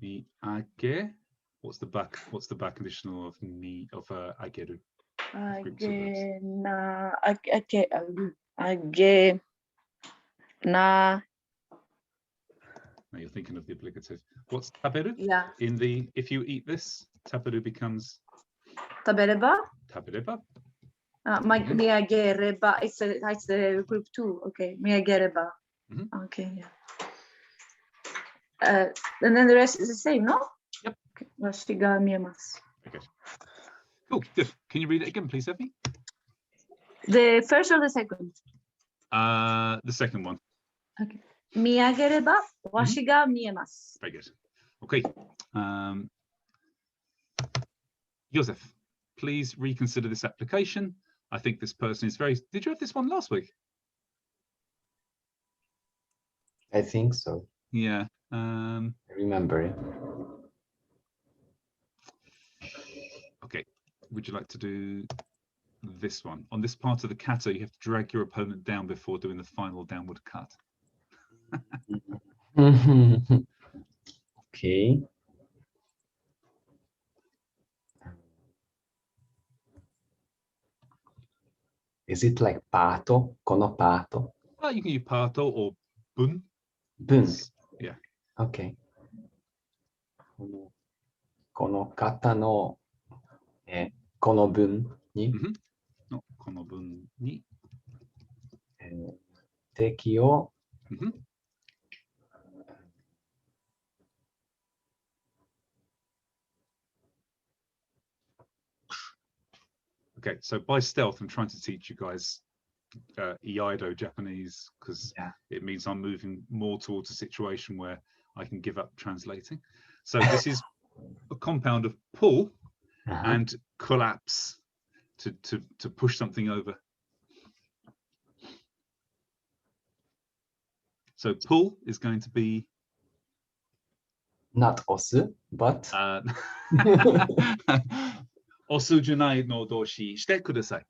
Miyage. What's the back conditional of ageru? Age na. Now you're thinking of the obligative. What's taberu? Yeah. If you eat this, taberu becomes Tabereba. Tabereba. Miyagereba. It's the group 2. Okay. Miyagereba. Okay. Yeah. And then the rest is the same, no? Yep. Okay. Washiga miyemasu. Okay. Cool. Good. Can you read it again, please, Effie? The first or the second? The second one. Okay. Miyagereba washiga miemasu. Very good. Okay. Joseph, please reconsider this application. I think this person is very. Did you have this one last week? I think so. Yeah. I remember it. Okay. Would you like to do this one? On this part of the kata, you have to drag your opponent down before doing the final downward cut. Okay. Is it like pato, kono pato? Well, you can use pato or bun. Bun. Yeah. Okay. Kono kata no kono bun ni. No, kono bun ni. Teki o Okay, so by stealth, I'm trying to teach you guys Iaido Japanese because it means I'm moving more towards a situation where I can give up translating. So this is a compound of pull and collapse to push something over. So pull is going to be not osu, but 押すじゃないの動詞してください。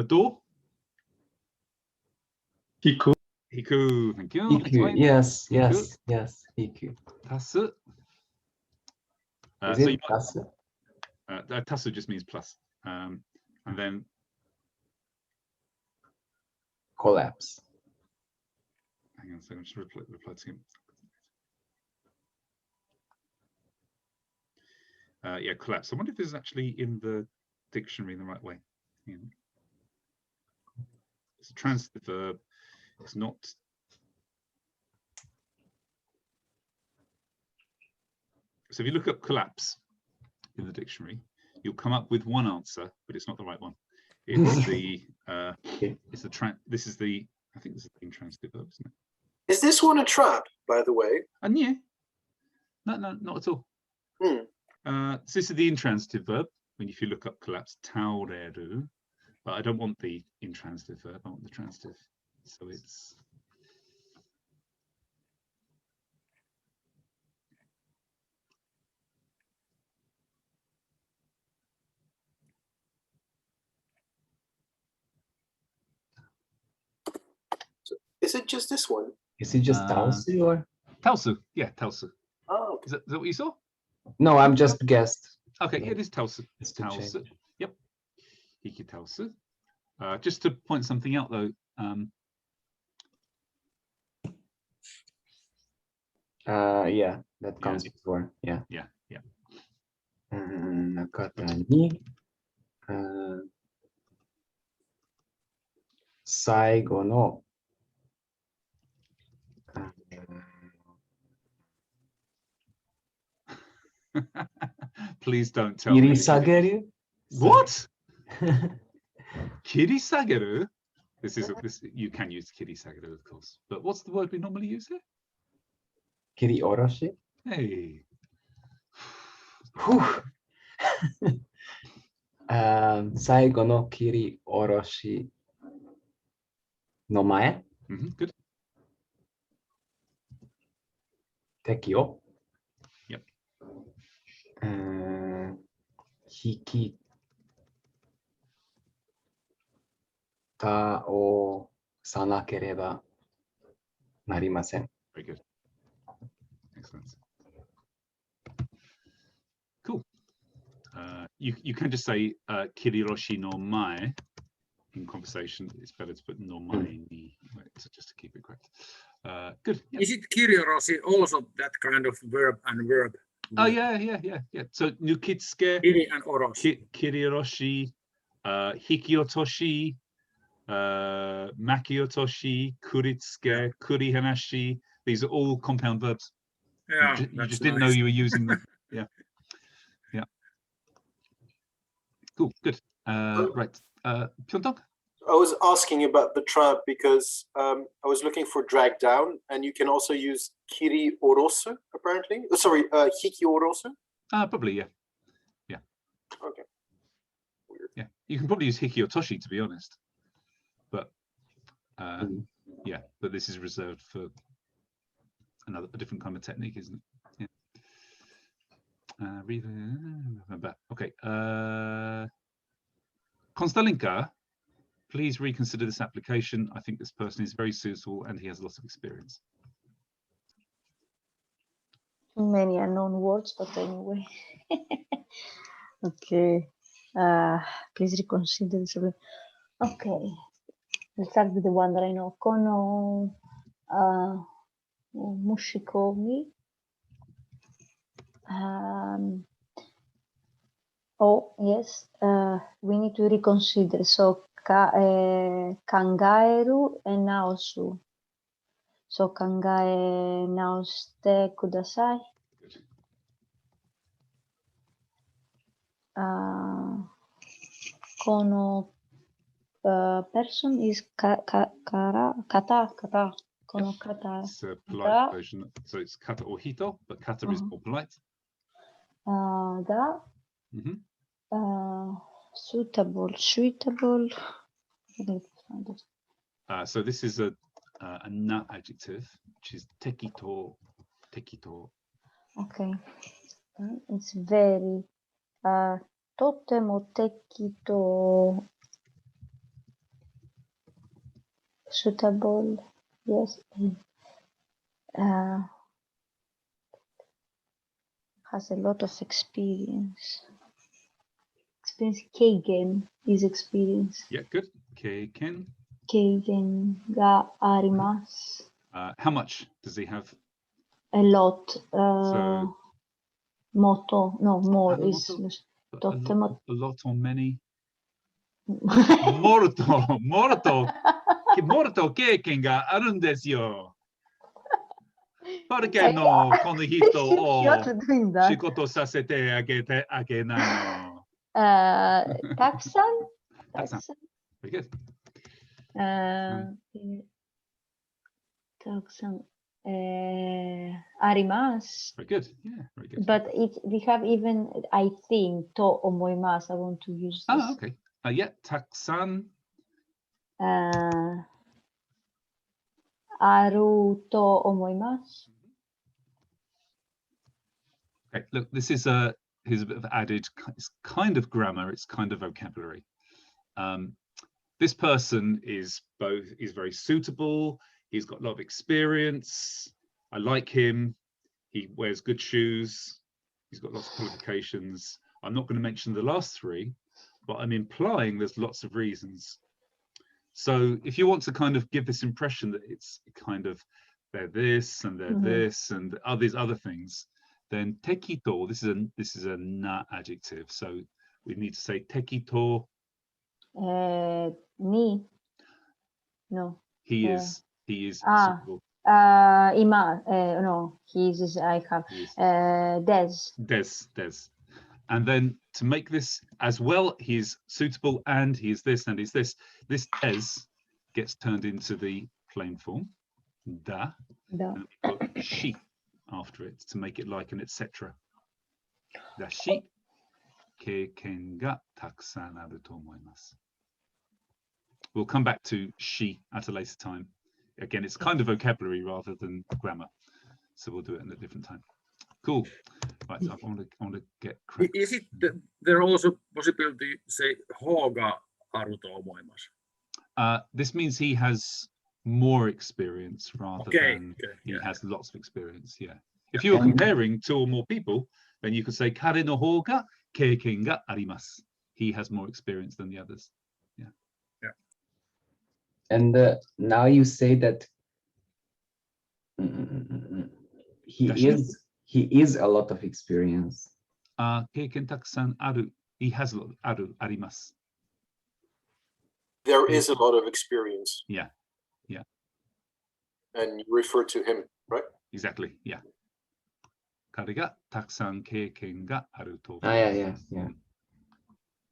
どう？引く。引く。Thank you. hiku. Yes, yes, yes. Hiku. 足す。Is So it tasu? Tasu just means plus. And then Collapse. hang on a second, just reply to him. Yeah, collapse. I wonder if this is actually in the dictionary in the right way. Yeah. It's a transitive verb. It's not. So if you look up collapse in the dictionary, you'll come up with one answer, but it's not the right one. It's the this is the, I think this is the intransitive verb, isn't it? Is this one a trap, by the way? And yeah, no, not at all. So this is the intransitive verb. When if you look up collapse, taureru, but I don't want the intransitive verb. I want the transitive. So it's Is it just this one? Is it just tausu or? Tausu. Yeah, tausu. Oh, okay. Is that what you saw? No, I'm just guessed. Okay, yeah, it is tausu. It's to Tausu. change. Yep. Hiki tausu. Just to point something out though. Yeah, that comes before. Yeah. Yeah, yeah. Nakata ni saigo no Please don't tell me. Kirisageru? What? Kirisageru? This you can use kirisageru, of course. But what's the word we normally use here? Kiri oroshi? Hey. Saigo no kiri oroshi no mae? Good. Teki o? Yep. Hiki ta o sanakereba narimasen. Very good. Excellent. Cool. You can just say kiriroshi no mae in conversation. It's better to put no mae ni just to keep it correct. Good. Yeah. Is it kiriroshi also that kind of verb and verb? Oh yeah. So nukitsuke, Kiri and oroshi. kiriroshi, hikiotoshi, makiotoshi, kuritsuke, kurihanashi. These are all compound verbs. Yeah, you just didn't know you were using them. Yeah. Cool. Good. Right. Pyeongdong? I was asking about the trap because I was looking for drag down, and you can also use kiri orosu, apparently. Oh, sorry, hiki orosu. Probably, yeah. Okay. Weird. Yeah. You can probably use hikiotoshi, to be honest. But yeah, but this is reserved for a different kind of technique, isn't it? Yeah. Okay. Konstalinka, please reconsider this application. I think this person is very suitable and he has lots of experience. Many unknown words, but anyway. Okay. Please reconsider this. Okay. Let's start with the one that I know. Kono Mushikomi. Oh, yes. We need to reconsider. So, kangaeru and naosu. So, kangae naoshite kudasai. Kono person is kata. Kono kata. It's a polite version. So it's kata or hito, but kata is more polite. Da. Suitable. So this is a na adjective, which is tekito. Okay. It's very totemo tekito suitable. Yes. Has a lot of experience. Keigen is experience. Yeah, good. Keiken. Keigen ga arimasu. How much does he have? A lot. So Moto. No, more is totemo. A lot or many. Morto keiken ga arun desu yo. Perché no kono hito o shikoto sasete agenai no? Taksan. Very good. Taksan. Arimasu. Very good. Yeah, very good. But we have even, I think, to omoimasu. I want to use this. Okay. Yeah, taksan. Aru to omoimasu. Okay, look, here's a bit of added, it's kind of grammar, it's kind of vocabulary. This person is very suitable, he's got a lot of experience, I like him, he wears good shoes, he's got lots of qualifications. I'm not going to mention the last three, but I'm implying there's lots of reasons. So if you want to kind of give this impression that it's kind of they're this and they're this and all these other things, then tekito, this is a na adjective, so we need to say tekito. Ni. No. He is suitable. Ima. No. He is. I have. Des. And then to make this as well, he's suitable and he's this and he's this. This des gets turned into the plain form, da. And we put shi after it to make it like an etc. Dashi keiken ga takusan aru to omoimasu. We'll come back to shi at a later time. Again, it's kind of vocabulary rather than grammar, so we'll do it in a different time. Cool. Right, so I want to get. Is it there also possibility to say hoga aru to omoimasu? This means he has more experience rather than he has lots of experience. Yeah. If you were comparing two or more people, then you could say kare no hoga keiken ga arimasu. He has more experience than the others. Yeah. Yeah. And now you say that he is a lot of experience. Keiken takusan aru. He has a lot arimasu. There is a lot of experience. Yeah. And you refer to him, right? Exactly. Yeah. Kare ga takusan keiken ga aru to. Yeah.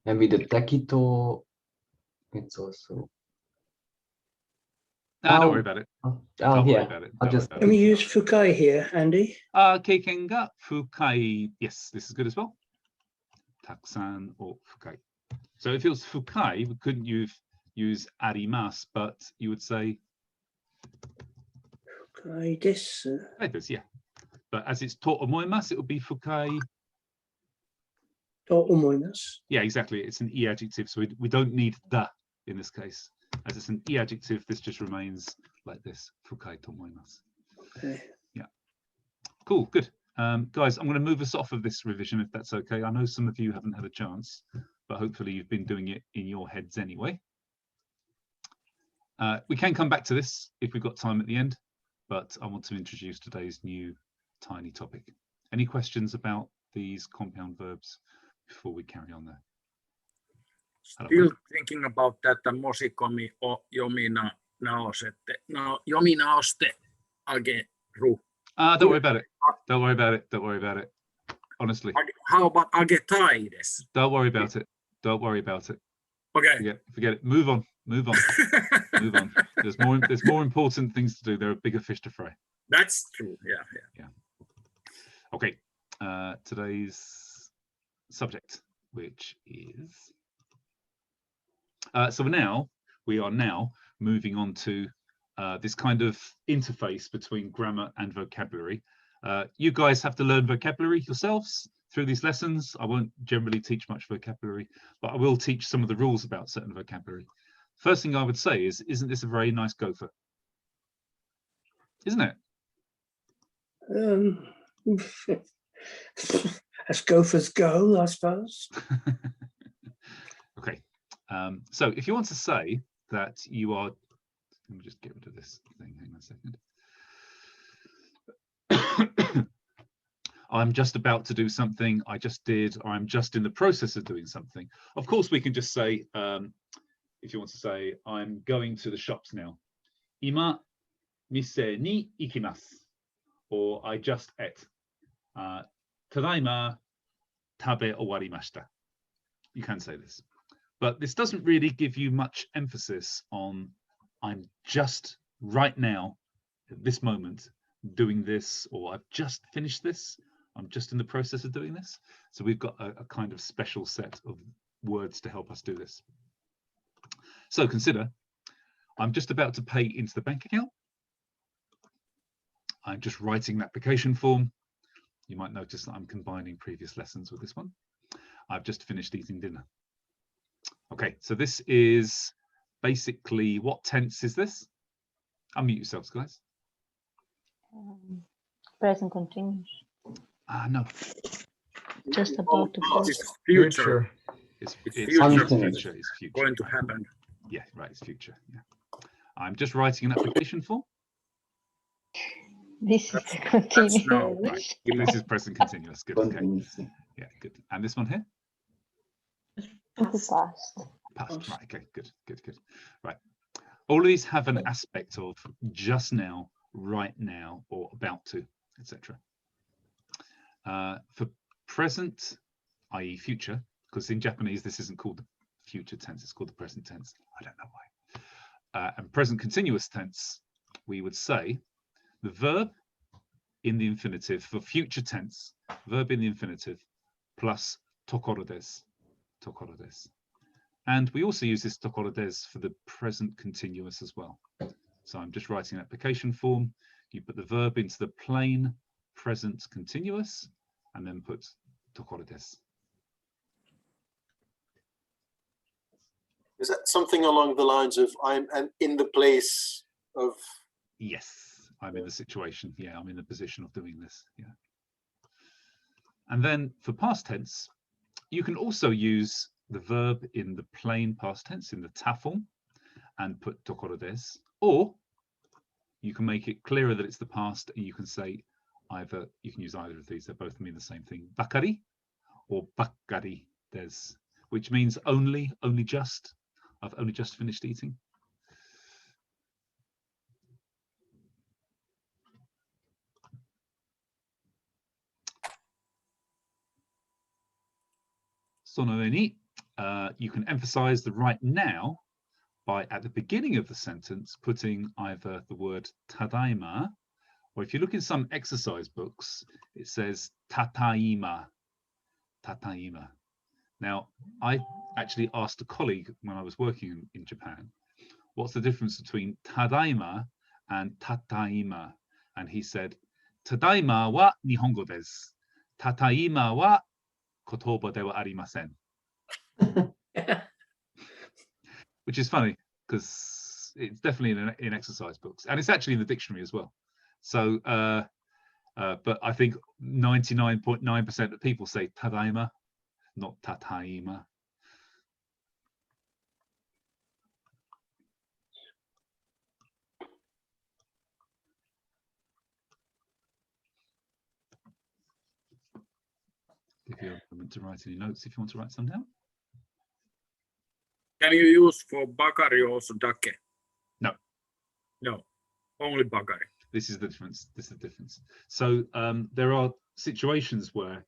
And with the tekito, it's also. No, don't worry about it. Don't worry about it. Can we use fukai here, Andy? Keiken ga fukai. Yes, this is good as well. Takusan or fukai. So if it was fukai, we couldn't use arimasu, but you would say fukai desu. Yeah. But as it's to omoimasu, it would be fukai. To omoimasu. Yeah, exactly. It's an e adjective, so we don't need da in this case. As it's an e adjective, this just remains like this. Fukai to omoimasu. Okay. Yeah. Cool. Good. Guys, I'm going to move us off of this revision if that's okay. I know some of you haven't had a chance, but hopefully you've been doing it in your heads anyway. We can come back to this if we've got time at the end, but I want to introduce today's new tiny topic. Any questions about these compound verbs before we carry on there? Still thinking about that mosikomi o yomina naosette. No, yomina oste ageru. Don't worry about it. Don't worry about it. honestly. How about agetaides? Don't worry about it. Don't worry about it. Okay. Forget it. Move on. Move on. Move on. There's more important things to do. There are bigger fish to fry. That's true. Yeah. Okay. Today's subject, which is so we are now moving on to this kind of interface between grammar and vocabulary. You guys have to learn vocabulary yourselves through these lessons. I won't generally teach much vocabulary, but I will teach some of the rules about certain vocabulary. First thing I would say is, isn't this a very nice gopher? Isn't it? As gophers go, I suppose. Okay. So if you want to say that you are, let me just get rid of this thing. Hang on a second. I'm just about to do something, I just did, or I'm just in the process of doing something. Of course, we can just say, if you want to say, I'm going to the shops now. Ima mise ni ikimasu. Or I just ate. Tadaima tabe owarimashita. You can say this. But this doesn't really give you much emphasis on I'm just right now, at this moment, doing this, or I've just finished this. I'm just in the process of doing this. So we've got a kind of special set of words to help us do this. So consider, I'm just about to pay into the bank account. I'm just writing an application form. You might notice that I'm combining previous lessons with this one. I've just finished eating dinner. Okay, so this is basically, what tense is this? Unmute yourselves, guys. Present continuous. No. Just about to go. It's future. It's future. Future. It's future. Going to happen. Yeah, right. It's future. Yeah. I'm just writing an application form. This is the continuous. No, right. This is present continuous. Good. Okay. Yeah, good. And this one here? The past. Past. Right. Okay. Good. Good. Good. Right. All of these have an aspect of just now, right now, or about to, etc. For present, i.e. future, because in Japanese this isn't called the future tense, it's called the present tense. I don't know why. And present continuous tense, we would say the verb in the infinitive for future tense, verb in the infinitive plus tokoro desu, tokoro desu. And we also use this tokoro desu for the present continuous as well. So I'm just writing an application form. You put the verb into the plain present continuous and then put tokoro desu. Is that something along the lines of I'm in the place of? Yes, I'm in the situation. Yeah, I'm in the position of doing this. Yeah. And then for past tense, you can also use the verb in the plain past tense, in the ta form, and put tokoro desu. Or you can make it clearer that it's the past, and you can say either, you can use either of these. They both mean the same thing. Bakari or bakkari desu, which means only just. I've only just finished eating. Sonoeni, you can emphasize the right now by at the beginning of the sentence putting either the word tadaima, or if you look in some exercise books, it says tataima, tataima. Now, I actually asked a colleague when I was working in Japan, what's the difference between tadaima and tataima? And he said, tadaima wa nihongo desu. Tataima wa kotoba de wa arimasen. Which is funny because it's definitely in exercise books, and it's actually in the dictionary as well. So, but I think 99.9% of people say tadaima, not tataima. Give you a moment to write any notes if you want to write some down. Can you use for bakari also dake? No. No, only bakari. This is the difference. This is the difference. So there are situations where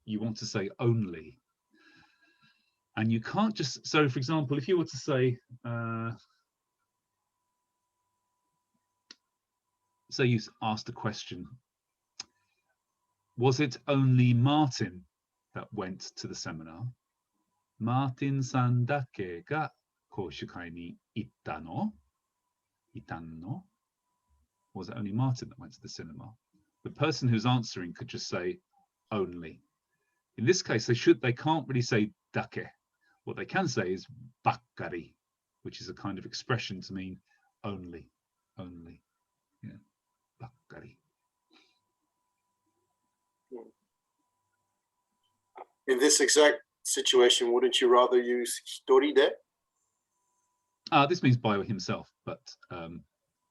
you want to say only. And you can't just, so for example, if you were to say, say you asked a question, was it only Martin that went to the seminar? Martin san dake ga koshukai ni itta no? Itan no? Was it only Martin that went to the cinema? The person who's answering could just say only. In this case, they can't really say dake. What they can say is bakkari, which is a kind of expression to mean only. Yeah, bakkari. In this exact situation, wouldn't you rather use hitori de? This means by himself, but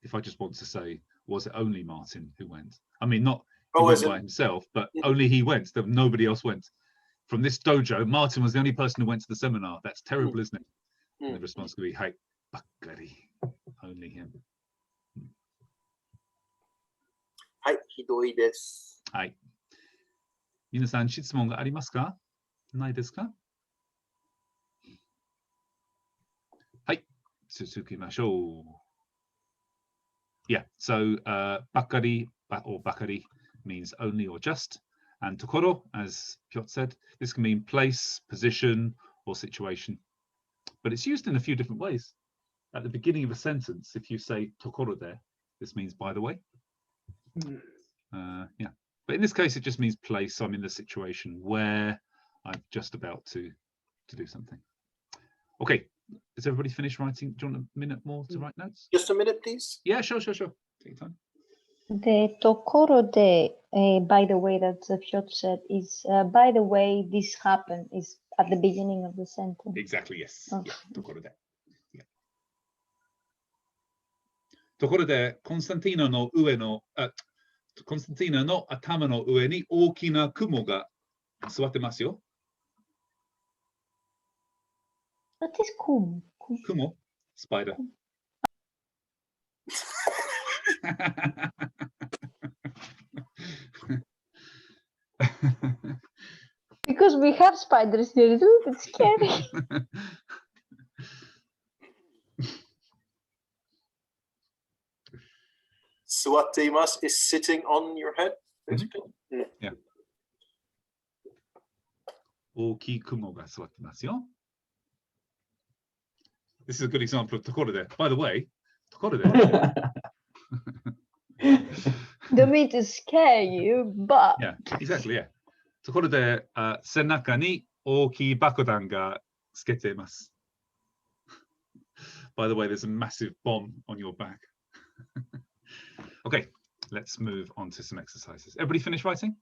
if I just want to say, was it only Martin who went? I mean, not he went by himself, but only he went. Nobody else went. From this dojo, Martin was the only person who went to the seminar. That's terrible, isn't it? And the response could be, "Hey, bakkari," only him. Hai, hidoi desu. Hai. 皆さん、質問がありますか？ないですか？はい、続きましょう。Yeah, so bakkari or bakkari means only or just. And tokoro, as Piotr said, this can mean place, position, or situation. But it's used in a few different ways. At the beginning of a sentence, if you say tokoro there, this means by the way. Yeah, but in this case, it just means place. So I'm in the situation where I'm just about to do something. Okay, is everybody finished writing? Do you want a minute more to write notes? Just a minute, please. Yeah, sure. Take your time. The tokoro de, by the way, that Piotr said, is by the way this happened, is at the beginning of the sentence. Exactly, yes. Oh. Yeah, tokoro de. Yeah. Tokoro de, Constantino no atama no ue ni ookina kumo ga suwatte masu yo. What is kumo? Kumo, spider. Because we have spiders here, it's a little bit scary. Suwatteimasu is sitting on your head, basically. Yeah. Ooki kumo ga suwatte masu yo. This is a good example of tokoro de. By the way, tokoro de. Don't mean to scare you, but Yeah, exactly. Yeah. ところで、背中に大きい爆弾がつけています。By the way, there's a massive bomb on your back. Okay, let's move on to some exercises. Everybody finish writing?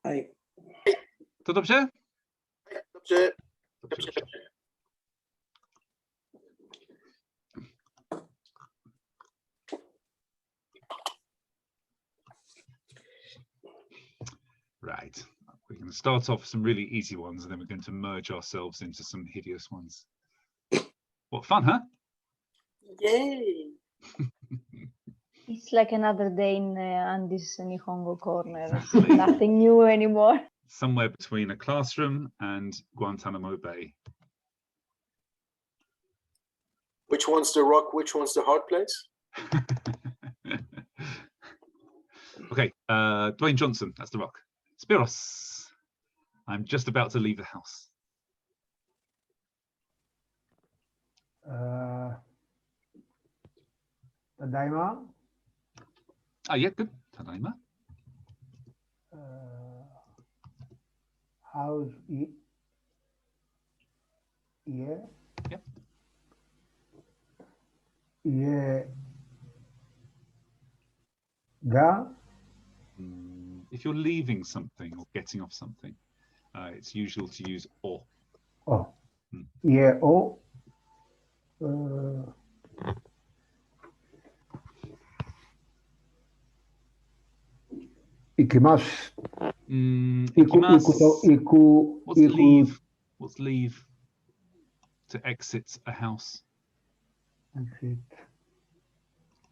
Aye. To dobrze? Dobrze. Dobrze. Right. We're going to start off with some really easy ones, and then we're going to merge ourselves into some hideous ones. What fun, huh? Yay! it's like another day in Andy's Nihongo corner. It's nothing new anymore. Somewhere between a classroom and Guantanamo Bay. Which one's the rock? Which one's the hard place? Okay, Dwayne Johnson, that's the rock. Spiros, I'm just about to leave the house. Tadaima. Yeah, good. Tadaima. How's it? Yeah. Yep. Yeah. Ga. If you're leaving something or getting off something, it's usual to use o. Oh. Yeah. Oh. Ikimasu. What's leave? What's leave? To exit a house. Exit.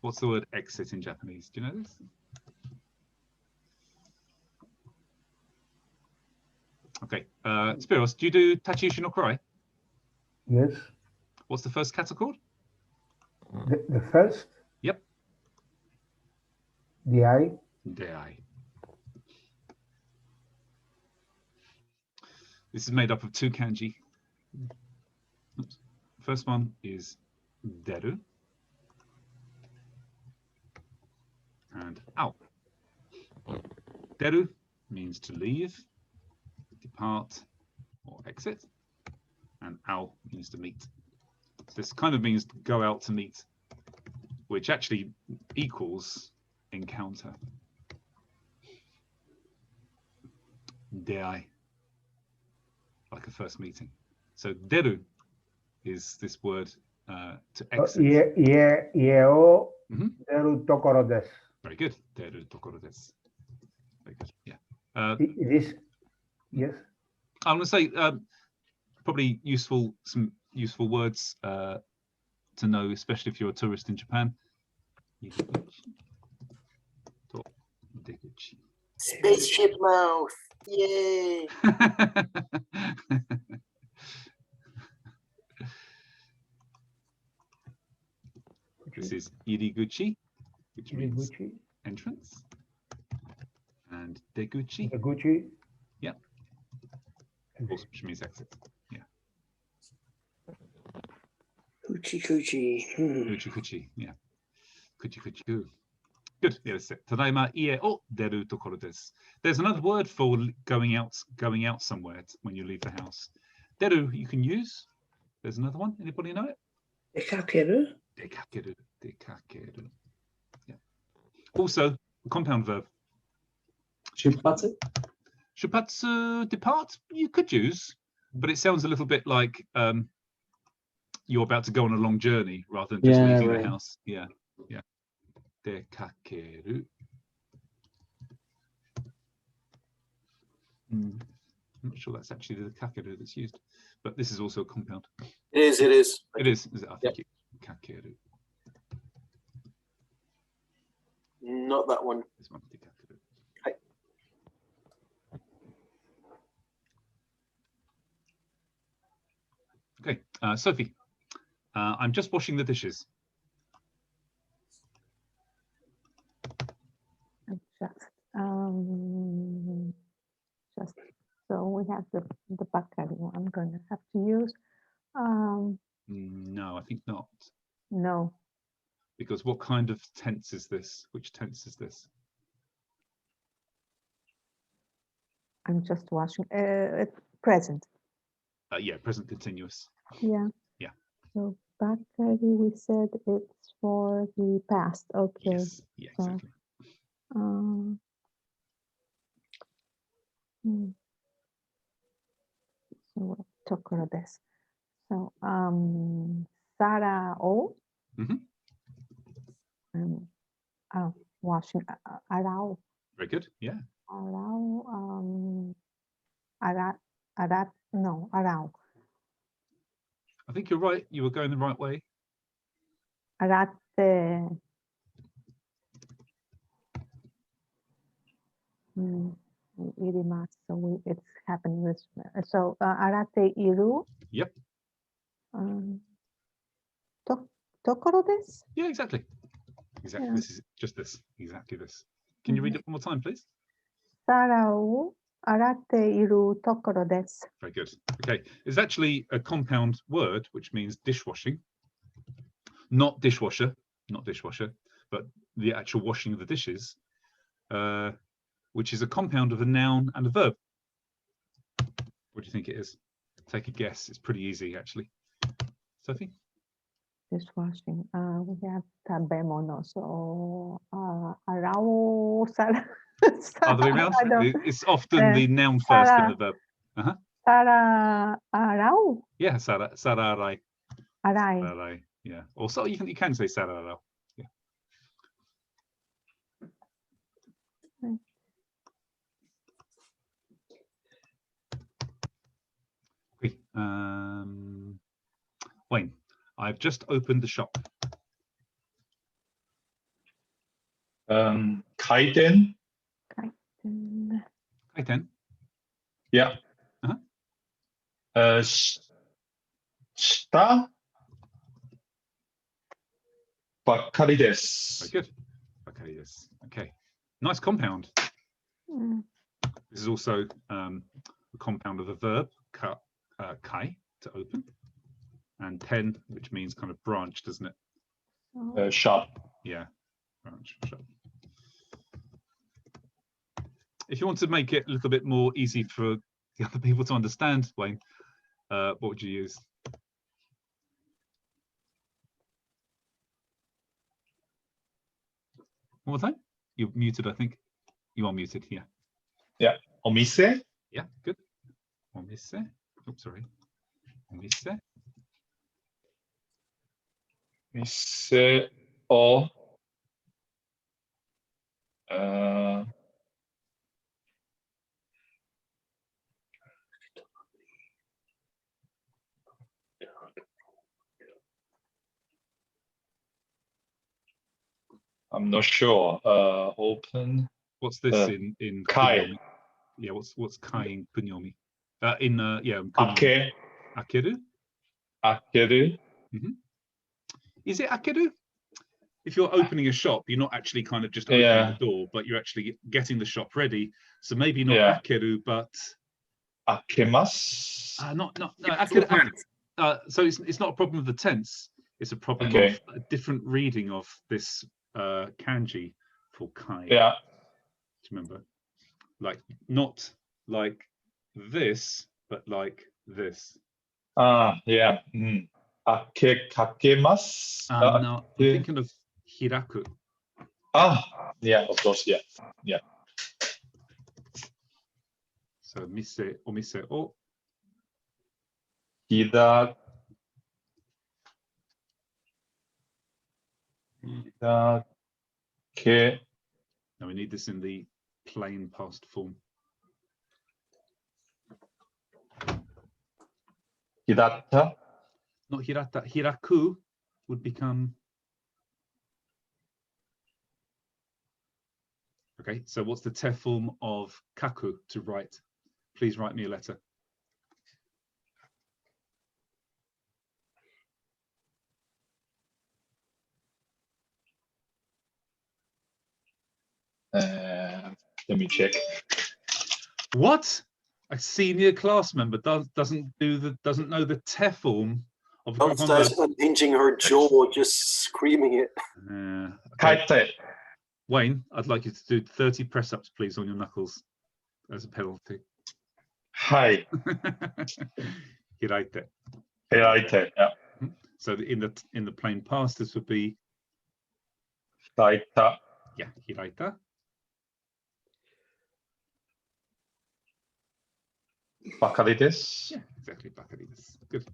What's the word exit in Japanese? Do you know this? Okay. Spiros, do you do Tachiushi no Kurai? Yes. What's the first kata called? The first, Yep. the eye. Dei. This is made up of two kanji. Oops. First one is deru and ao. Deru means to leave, depart, or exit, and ao means to meet. So this kind of means go out to meet, which actually equals encounter. Dei, like a first meeting. So deru is this word to exit. Ieo Mhm. deru tokoro desu. Very good. Deru tokoro desu. Very good. Yeah. This, yes. I'm going to say probably some useful words to know, especially if you're a tourist in Japan. Spaceship mouth. Yay. This is iriguchi, which means Iriguchi, entrance, and deguchi, Deguchi. yeah, also, which means exit. Yeah. Coochie coochie. Kuchi kuchi, yeah. Kuchi kuchi. Good. Yeah, that's it. Tadaima ie o deru tokoro desu. There's another word for going out somewhere when you leave the house. Deru you can use. There's another one. Anybody know it? Dekakeru. Dekakeru. Dekakeru. Yeah. Also, a compound verb. Shuppatsu? Shuppatsu, depart, you could use, but it sounds a little bit like you're about to go on a long journey rather than just leaving the house. Yeah, yeah. Dekakeru. I'm not sure that's actually the kakeru that's used, but this is also a compound. It is. It is. It is. Is it? I think kakeru. Not that one. This one, dekakeru. Okay. Okay, Sophie, I'm just washing the dishes. Just so we have the bucket I'm going to have to use. No, I think not. No. Because what kind of tense is this? Which tense is this? I'm just washing. Present. Yeah, present continuous. Yeah. Yeah. So bucket we said it's for the past. Okay. Yes. Yeah. Exactly. So tokoro desu. So Sara o. Washing arao. Very good. Yeah. Arao arao. I think you're right. You were going the right way. Arate. Irimasu. So it's happening this. So arate iru. Yep. Tokoro desu. Yeah, exactly. Exactly. Yeah. This is just this. Exactly this. Can you read it one more time, please? Sara o arate iru tokoro desu. Very good. Okay. It's actually a compound word which means dishwashing. Not dishwasher, but the actual washing of the dishes, which is a compound of a noun and a verb. What do you think it is? Take a guess. It's pretty easy, actually. Sophie? Dishwashing. We have tabemono. So arao sara. Other way around? It's often the noun first and the verb. Sara arao. Yeah, sara arai. Arai. Yeah. Or so you can say sara arao. Yeah. Okay. Wayne, I've just opened the shop. Kaiten. Kaiten? Yeah. したばっかりです。 Very good. Okay, yes. Okay. Nice compound. Mm. This is also a compound of a verb, kai, to open, and pen, which means kind of branch, doesn't it? Shop. Yeah, branch, shop. If you want to make it a little bit more easy for the other people to understand, Wayne, what would you use? One more time? You're muted, I think. You are muted here. Yeah. お店 Yeah, good. Omise. Oops, sorry. Omise. 店をI'm not sure. Open. What's this in Kai. Kunyomi? Yeah, what's kai in Kunyomi? In Kunyomi. 開け Akeru? 開ける Is it akeru? If you're opening a shop, you're not actually kind of just opening Yeah. the door, but you're actually getting the shop ready. So maybe not Yeah. akeru, but 開けます no, Full akeru. tense. So it's not a problem of the tense. It's a problem Okay. of a different reading of this kanji for kai. Yeah. Do you remember? Like not like this, but like this. Yeah. かけます No, I'm thinking of hiraku. Yeah, of course, yeah. Yeah. So omise o. 開け Now we need this in the plain past form. 開った Not hirata. Hiraku would become. Okay, so what's the te form of kaku to write? Please write me a letter. Let me check. What? A senior class member doesn't know the te form of a group on Starts verbs. unhinging her jaw, just screaming it. Okay. 帰って Wayne, I'd like you to do 30 press-ups, please, on your knuckles as a penalty. はい Hiraite. 開いて Yeah. So in the plain past, this would be 開いた yeah, hiraita. ばかりです Yeah, exactly. Bakari desu. Good.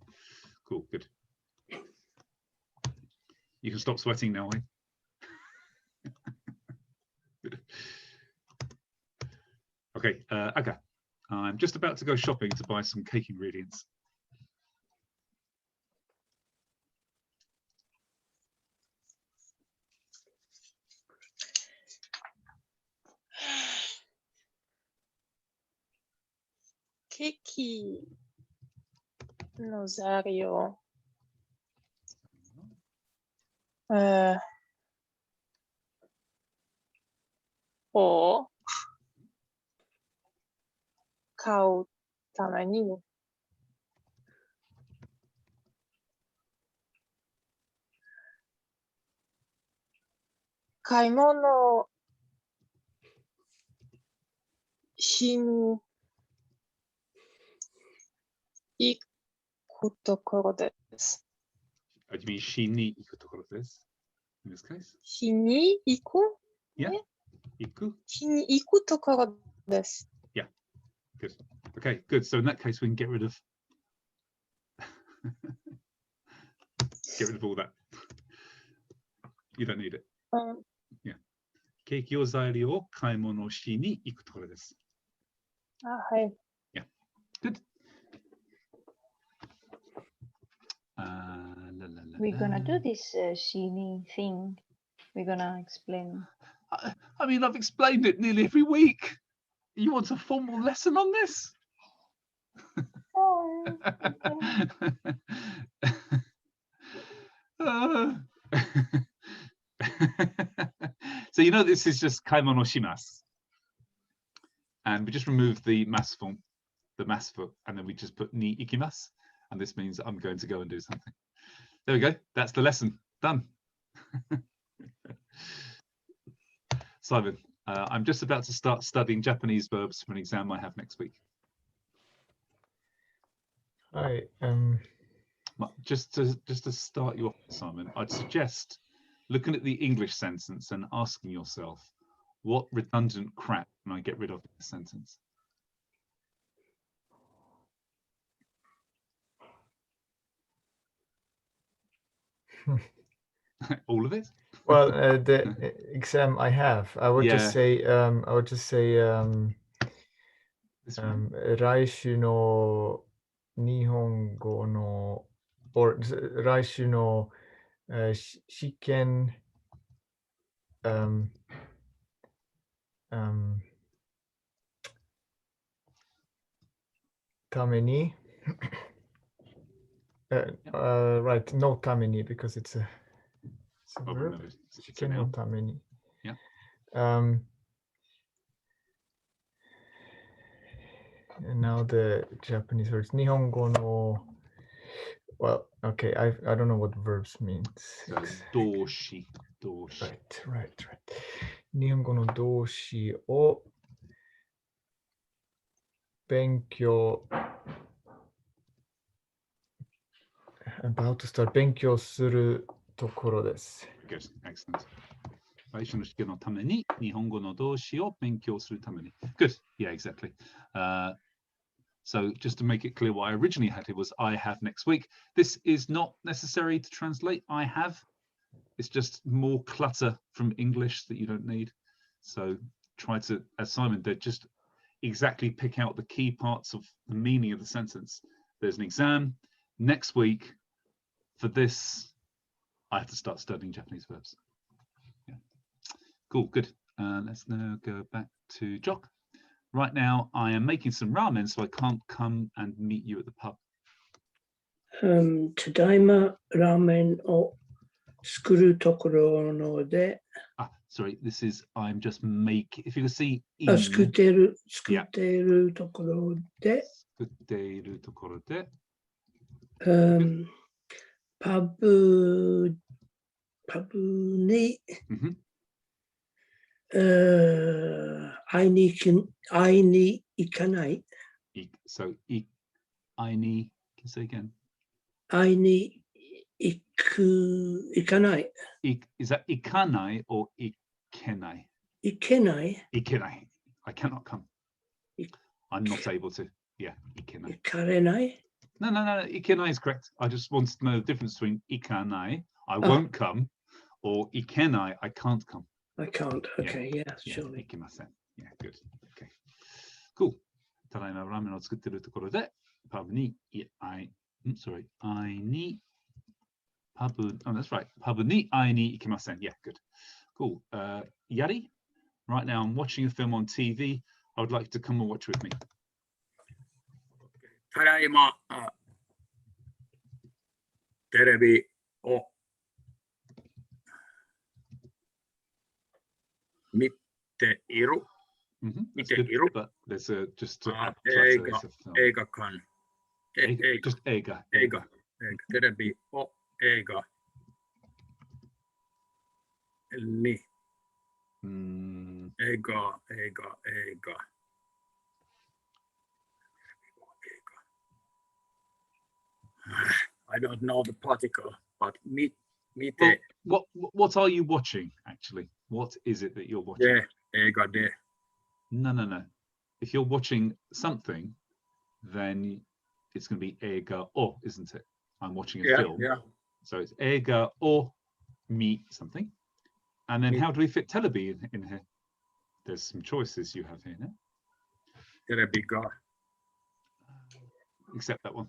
Cool. Good. You can stop sweating now, Wayne. Okay, Aga. I'm just about to go shopping to buy some cake ingredients. Keki no zario. を買うために買い物しに行くところです。Do you mean shi ni iku tokoro desu in this case? しに行く Yeah. Iku. しに行くところです。 Good. Okay, good. So in that case, we can get rid of all that. You don't need it. Yeah. Keiki o zairi o kaimono shi ni iku tokoro desu. はい。 Yeah. Good. We're gonna do this shini thing. We're gonna explain. I mean, I've explained it nearly every week. You want a formal lesson on this? So you know this is just kaimono shimasu, and we just remove the mass form, the mass foot, and then we just put ni ikimasu, and this means I'm going to go and do something. There we go. That's the lesson done. Simon, I'm just about to start studying Japanese verbs for an exam I have next week. Hi. Just to start you off, Simon, I'd suggest looking at the English sentence and asking yourself, what redundant crap can I get rid of in the sentence? All of it? Well, the exam I have, I would just say, Raishu no Nihongo no, or Raishu no Shiken, Tameni. Right, no Tameni, because it's a verb. Shiken no Tameni. Yeah. And now the Japanese words. Nihongo no. Well, okay, I don't know what verbs means. So doshi. Right. Nihongo no doshi o benkyou. About to start benkyou suru tokoro desu. Good, excellent. Raishu no shiken no tame ni nihongo no doshi o benkyou suru tame ni. Good, yeah, exactly. So just to make it clear, what I originally had here was I have next week. This is not necessary to translate I have. It's just more clutter from English that you don't need. So try to, as Simon did, just exactly pick out the key parts of the meaning of the sentence. There's an exam next week. For this, I have to start studying Japanese verbs. Yeah. Cool, good. Let's now go back to Jock. Right now, I am making some ramen, so I can't come and meet you at the pub. Tadaima ramen o tsukuru tokoro no de. Sorry, this is I'm just making. If you can see, Tsukuteru tokoro de. Tsukuteru tokoro de. Pabu ni. I ni ikanai. So I ni, can you say again? I ni ikanai. Is that ikanai or ikenai? Ikenai. Ikenai. I cannot come. I'm not able to. Yeah, ikenai. Ikarenai. No. Ikenai is correct. I just wanted to know the difference between ikanai, I won't come, or ikenai, I can't come. I can't. Okay, yeah, surely. Ikimasen. Yeah, good. Okay. Cool. Tadaima ramen o tsukutteru tokoro de pub ni I ni pabu. Oh, that's right. Pabu ni I ni ikimasen. Yeah, good. Cool. Yari, right now I'm watching a film on TV. I would like to come and watch with me. Tadaima terebi o Mitte iru. Mitte iru. But there's just to add eiga kan. Just eiga. Terebi o eiga. Ni. Eiga. I don't know the particle, but mite. Well, what are you watching actually? What is it that you're watching? No. If you're watching something, then it's going to be eiga o, isn't it? I'm watching a film. Yeah. So it's eiga o mi something. And then how do we fit telebi in here? There's some choices you have here now. Telebi ga. Except that one.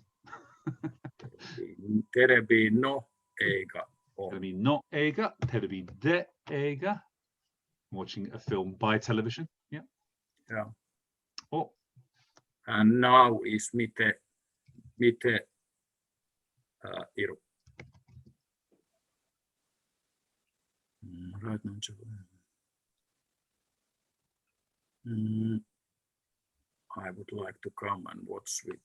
Telebi no eiga. Telebi no eiga. Telebi de eiga. Watching a film by television. Yeah. Yeah. Oh. And now is mite mite iru. Right now, I would like to come and watch with.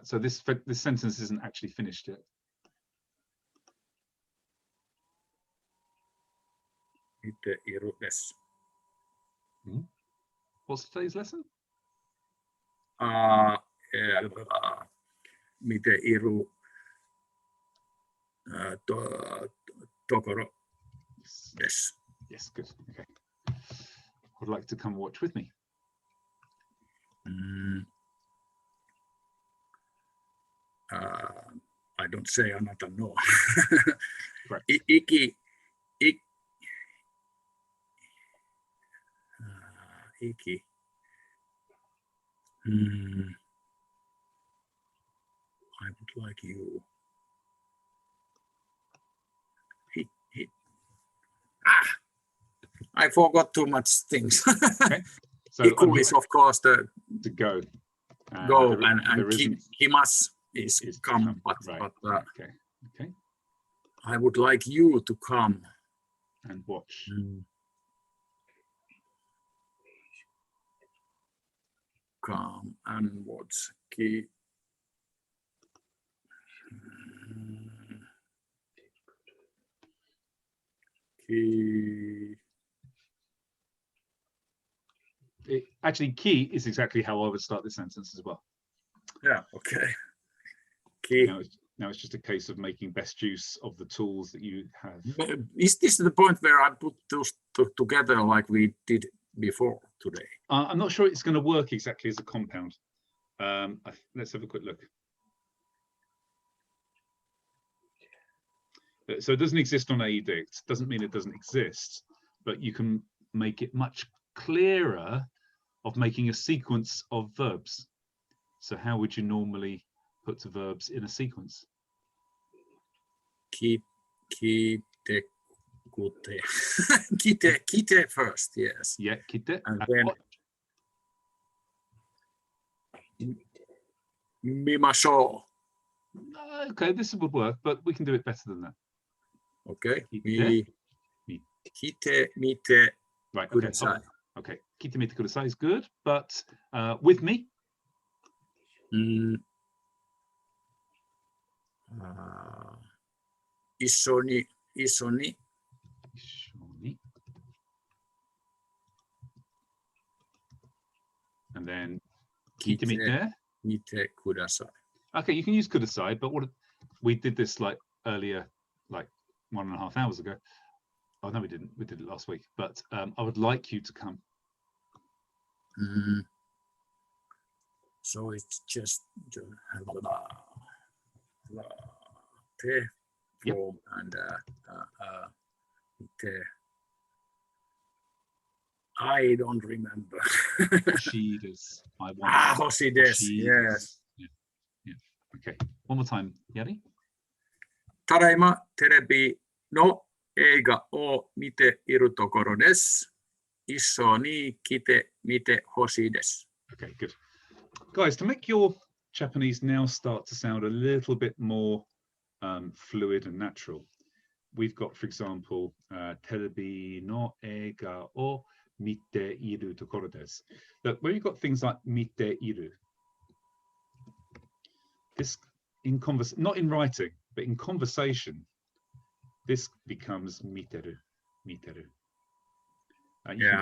So this sentence isn't actually finished yet. Mite iru des. What's today's lesson? Mite iru tokoro des. Yes, good. Okay. Would like to come watch with me. I don't say anata no. Correct. Iki. I would like you. I forgot too much things. Okay. So Iku is of course the to go. Go and kimas is come, but okay. Okay. I would like you to come and watch. Come and watch. Ki. Actually, key is exactly how I would start this sentence as well. Yeah, okay. Key. Now it's just a case of making best use of the tools that you have. Is this the point where I put those together like we did before today? I'm not sure it's going to work exactly as a compound. Let's have a quick look. So it doesn't exist on AEDICT. Doesn't mean it doesn't exist, but you can make it much clearer of making a sequence of verbs. So how would you normally put the verbs in a sequence? Kite, kute. Kite first, yes. Yeah, kite. And then mimashou. Okay, this would work, but we can do it better than that. Okay. Kite, mite, right, kudasai. Okay, kite mite kudasai is good, but with me. Isoni. And then kite mite kudasai. Okay, you can use kudasai, but what we did this like earlier, like 1.5 hours ago. Oh no, we didn't. We did it last week. But I would like you to come. So it's just form and I don't remember. Hoshides. Hoshides. Yes. Yeah. Okay. One more time, Yari. Tadaima terebi no eiga o mite iru tokoro desu. Isso ni kite mite hoshi desu. Okay, good. Guys, to make your Japanese now start to sound a little bit more fluid and natural, we've got, for example, terebi no eiga o mite iru tokoro desu. Look, where you've got things like mite iru, this in not in writing, but in conversation, this becomes miteru. You can do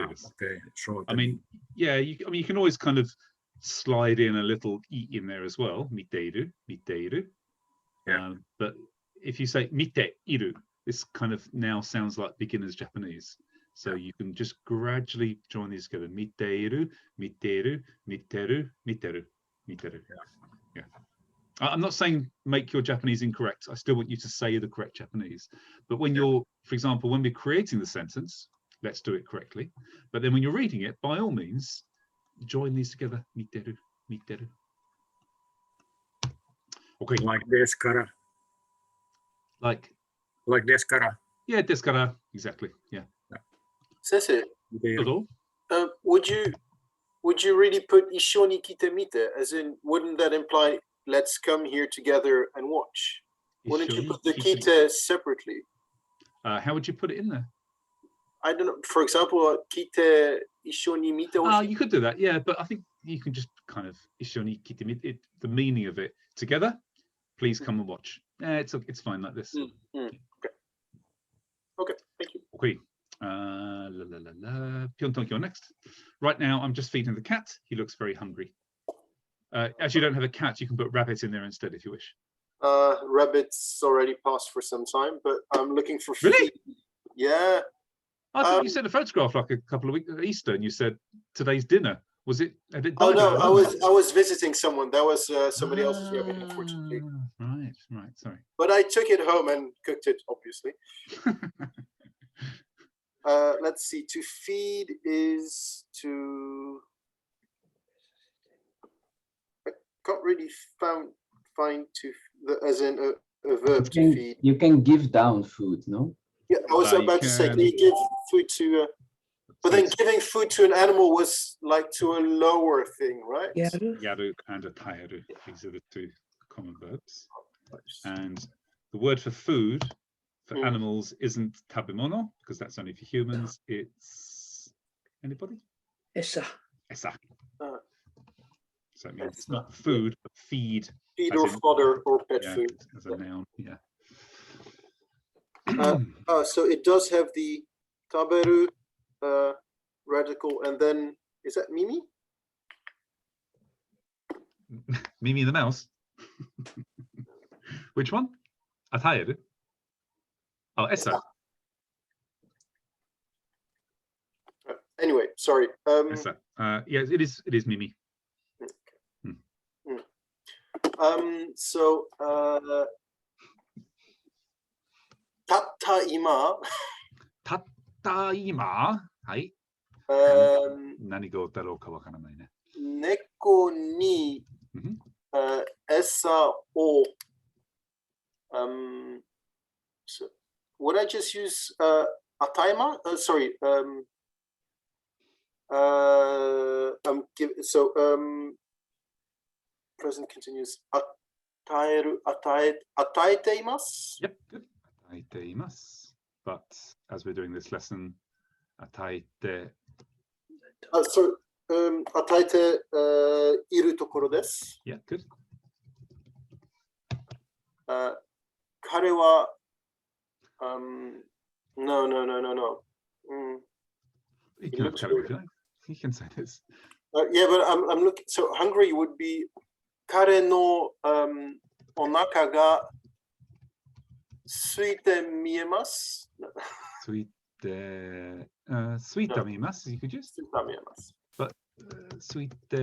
this. Okay. Sure. I mean, yeah. You can always kind of slide in a little e in there as well. Miteru. Yeah. But if you say mite iru, this kind of now sounds like beginner's Japanese. So you can just gradually join these together. Miteru, miteru, miteru, miteru, miteru. Yeah. I'm not saying make your Japanese incorrect. I still want you to say the correct Japanese. But when you're, for example, when we're creating the sentence, let's do it correctly. But then when you're reading it, by all means, join these together. Miteru, miteru. Okay. Like deskara. Like deskara. Yeah, deskara. Exactly. Yeah. Sensei, would you would you really put ishoni kitemite? As in, wouldn't that imply let's come here together and watch? Wouldn't you put the kite separately? How would you put it in there? I don't know. For example, kite ishoni mite. You could do that, yeah. But I think you can just kind of ishoni kitemite. The meaning of it together. Please come and watch. It's fine like this. Okay. Okay. Thank you. Okay. Pyeongtong, you're next. Right now, I'm just feeding the cat. He looks very hungry. As you don't have a cat, you can put rabbit in there instead if you wish. Rabbit's already passed for some time, but I'm looking for feed. Really? Yeah. I thought you sent a photograph like a couple of weeks at Easter, and you said today's dinner. Was it? Had it Oh died no, out? I was visiting someone. That was somebody else's rabbit, unfortunately. Right. Sorry. But I took it home and cooked it, obviously. Let's see. To feed is to. I can't really find to as in a verb to feed. You can give down food, no? Yeah, I was about to say, can you give food to? But then giving food to an animal was like to a lower thing, right? Yaru and a taeru. These are the two common verbs. And the word for food for animals isn't tabemono, because that's only for humans. It's anybody? Essa. Essa. So it means it's not food, but feed. Feed or fodder or pet food. As a noun, yeah. So it does have the taberu radical, and then is that Mimi? Mimi the mouse. Which one? Ataeru. Oh, Essa. Anyway, sorry. Essa. Yes, it is Mimi. So tattaima. Tattaima. はい。何がだろうかわからないね。猫に餌を so would I just use ataima? Sorry. Present continuous. Ataeteimasu? Yep, good. Ataeteimasu. But as we're doing this lesson, ataete. So ataete iru tokoro desu. Yeah, good. 彼は no. You can have Kare if you like. You can say this. Yeah, but I'm looking. So hungry would be 彼のお腹が空いて見えます。空いて見えます。You could use. 空いて見えます。 But 空いて,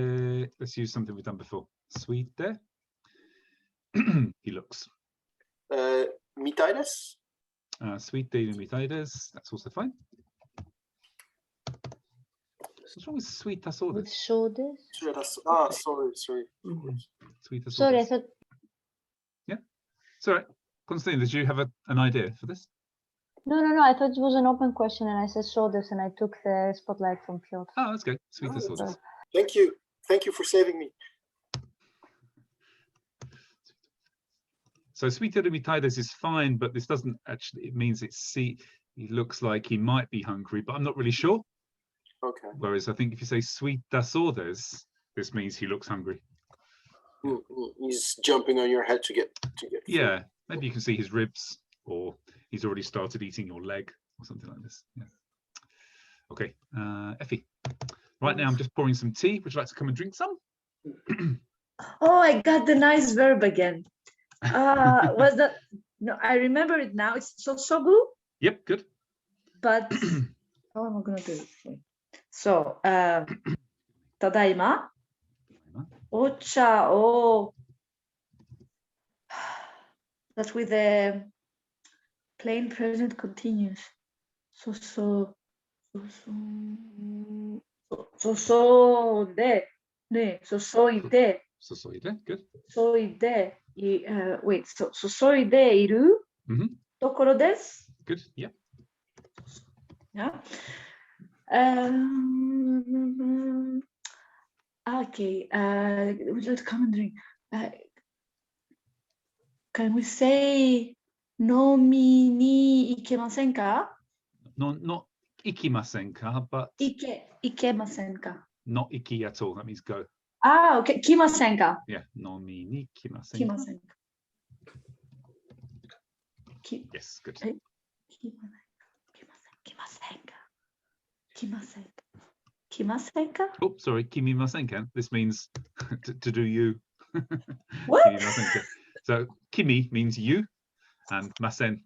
let's use something we've done before. 空いて he looks. みたいです。空いているみたいです。That's also fine. What's wrong with sweet tasodes? Shoulders. Sorry. Sweet tasodes. Sorry, I thought. Yeah, it's all right. Constantine, did you have an idea for this? No. I thought it was an open question, and I said shoulders, and I took the spotlight from Piotr. Oh, that's good. Sweet tasodes. Thank you for saving me. So sweet erumitaides is fine, but this doesn't actually. It means he looks like he might be hungry, but I'm not really sure. Okay. Whereas I think if you say sweet tasodes, this means he looks hungry. He's jumping on your head to get food. Yeah, maybe you can see his ribs, or he's already started eating your leg, or something like this. Yeah. Okay, Effie. Right now I'm just pouring some tea. Would you like to come and drink some? Oh, I got the nice verb again. Was that? No, I remember it now. It's sosogu. Yep, good. But how am I gonna do it? So, tadaima. Ocha o. That's with the plain present continuous. So de. Ne. Sosoide. Sosoide, good. Soide. Wait. Sosoide iru. Tokoro desu. Good. Yeah. Yeah. Okay. Would you like to come and drink? Can we say no mi ni ikemasen ka? No, not ikimasenka, but Ikemasen ka. not iki at all. That means go. Ah, okay. Kimasen ka. Yeah. No mi ni kimasenka. Kimasen. Yes, good. Kimasenka? Oh, sorry, kimimasenka. This means to do you. What? Kimimasenka. So kimi means you, and masen.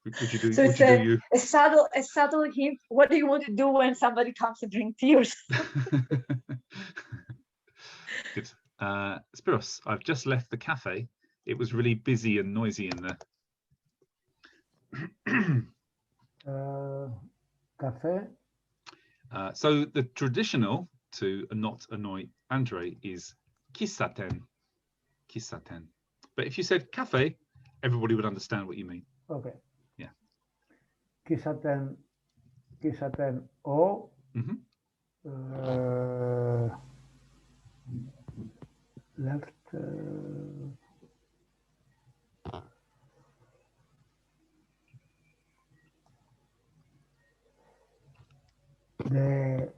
Would you do? So Would you do you? a subtle hint. What do you want to do when somebody comes to drink tea or something? Good. Spiros, I've just left the cafe. It was really busy and noisy in there. Cafe. So the traditional to not annoy Andre is kisaten. Kisaten. But if you said cafe, everybody would understand what you mean. Okay. Yeah. Kisaten o. Left. The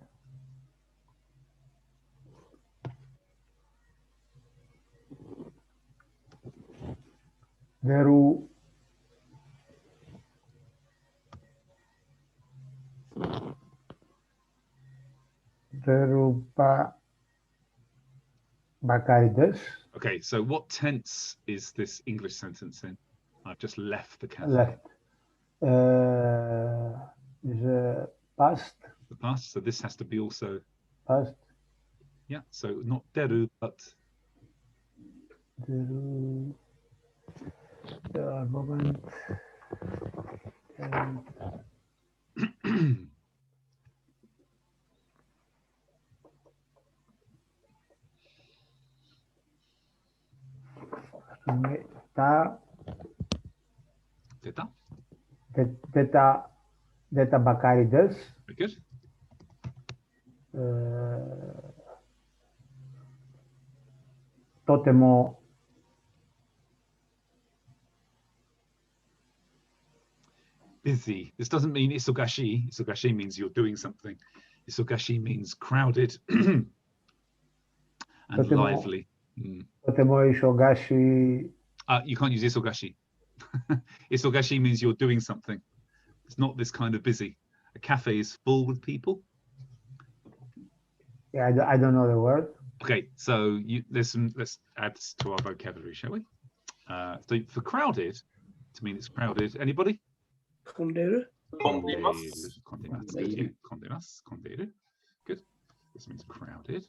Verupa Bakarides. Okay, so what tense is this English sentence in? I've just left the cafe. Left. Is past. The past, so this has to be also Past. Yeah, so not deru, but Deru. Moment. Deta Bakarides. Very good. Totemo. Busy. This doesn't mean isogashi. Isogashi means you're doing something. Isogashi means crowded and lively. Totemo isogashi. You can't use isogashi. Isogashi means you're doing something. It's not this kind of busy. A cafe is full with people. Yeah, I don't know the word. Okay, so let's add this to our vocabulary, shall we? So for crowded, to mean it's crowded, anybody? Konderu. Konderu. Good. This means crowded,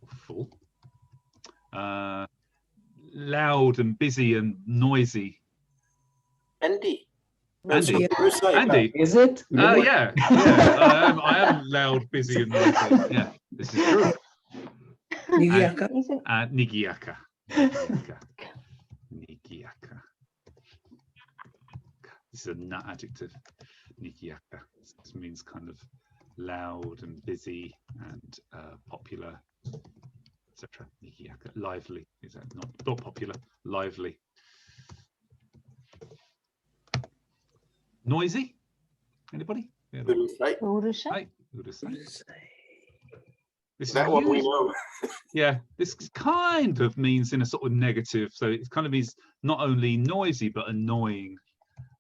full. Loud and busy and noisy. Andy. Andy. Andy. Is it? Yeah. I am loud, busy, and noisy. Yeah, this is true. Nigiaka. Nigiaka. Nigiaka. This is a nut adjective. Nigiaka. This means kind of loud and busy and popular, etc. Nigiaka. Lively. Is that not popular? Lively. Noisy? Anybody? Yeah, Urusai. This is that one we know. Yeah, this kind of means in a sort of negative. So it kind of means not only noisy but annoying.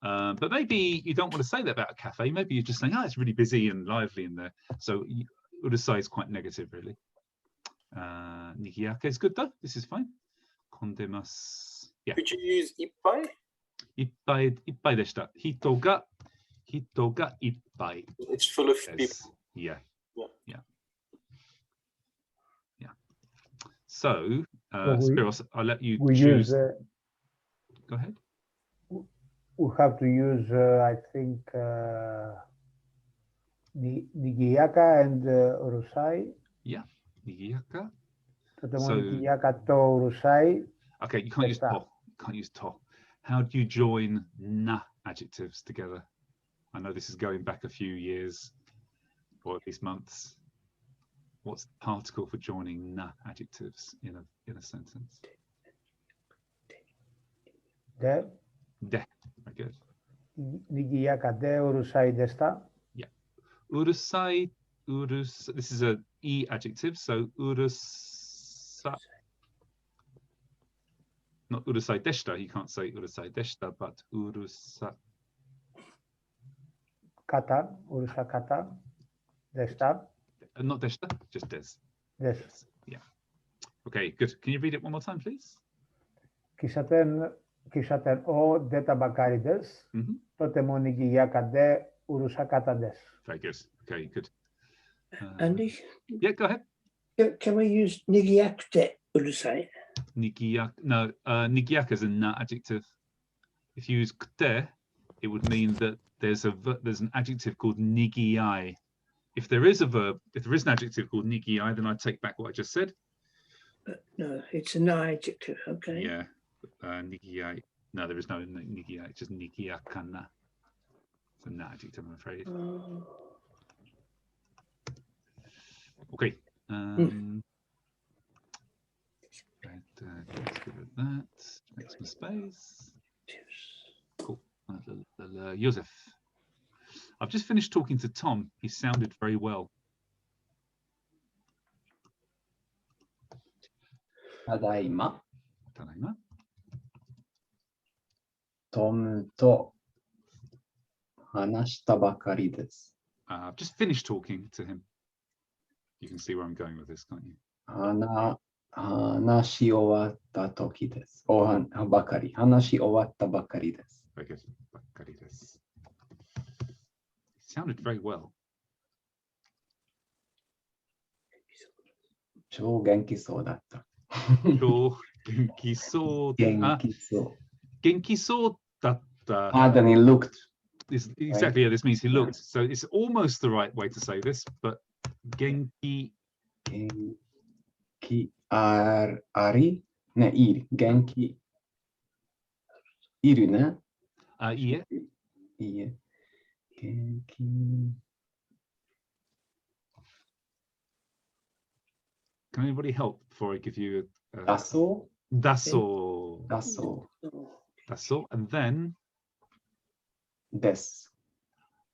But maybe you don't want to say that about a cafe. Maybe you're just saying, oh, it's really busy and lively in there. So urusai is quite negative, really. Nigiaka is good though. This is fine. Kondemasu. Yeah. Could you use ippai? Ippai deshita. Hito ga ippai. It's full of people. Yeah. So, Spiros, I'll let you choose. Go ahead. We have to use, I think, Nigiaka and Urusai. Yeah, Nigiaka. Nigiaka to Urusai. Okay, you can't use to. Can't use to. How do you join na adjectives together? I know this is going back a few years, or at least months. what's the particle for joining na adjectives in a sentence? De. De. Very good. Nigiyaka de urusai desta. Yeah. Urusai. This is a e adjective, so urusa. Not urusai deshita. You can't say urusai deshita, but urusa. Kata. Urusa kata. Desta. Not deshita, just des. Des. Yeah. Okay, good. Can you read it one more time, please? Kisaten o deta bakarides. Tote mo nigiyaka de urusa kata des. Very good. Okay, good. Andy? Yeah, go ahead. Can we use nigiakte urusai? Nigiak. No, nigiak is a na adjective. If you use kte, it would mean that there's an adjective called nigiai. If there is a verb, if there is an adjective called nigiai, then I take back what I just said. No, it's an adjective. Okay. Yeah, nigiai. No, there is no nigiai. It's just nigiakana. It's an adjective, I'm afraid. Okay. Let's give it that. Make some space. Cool. Joseph. I've just finished talking to Tom. He sounded very well. Tadaima. Tadaima. Tom to hanashita bakari desu. I've just finished talking to him. You can see where I'm going with this, can't you? 話し終わった時です。ばかり。話し終わったばかりです。Very good. ばかりです。Sounded very well. 超元気そうだった。超元気そう。元気そう。元気そうだった。Then he looked. Exactly, yeah, this means he looked. So it's almost the right way to say this, but 元気。元気ありね、いる。元気いるね。いいえ。いいえ。元気。Can anybody help before I give you a... だそう。だそう。だそう。だそう。And then... です。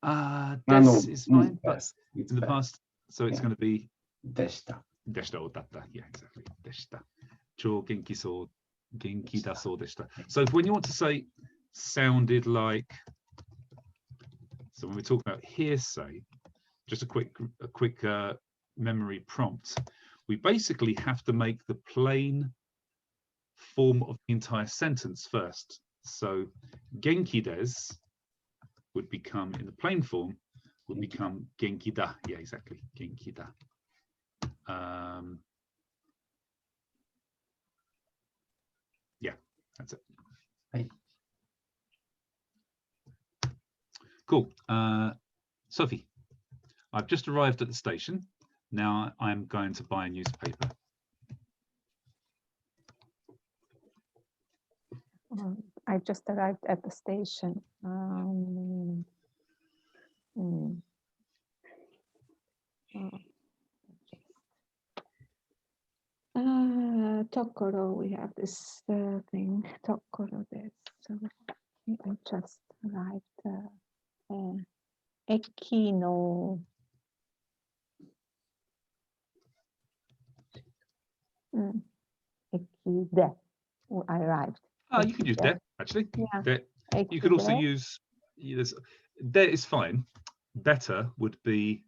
Des is fine, but in the past, so it's going to be... でした。でした。だった。Yeah, exactly. でした。超元気そう。元気だそうでした。So when you want to say sounded like... So when we talk about hearsay, just a quick memory prompt. We basically have to make the plain form of the entire sentence first. So genki des would become, in the plain form, would become genki da. Yeah, exactly. Genki da. Yeah, that's it. Right. Cool. Sophie, I've just arrived at the station. Now I'm going to buy a newspaper. I just arrived at the station. Tokoro, we have this thing. Tokoro des. So I just arrived. Eki no. Eki de. I arrived. You could use de, actually. Yeah. De. You could also use, de is fine. Better would be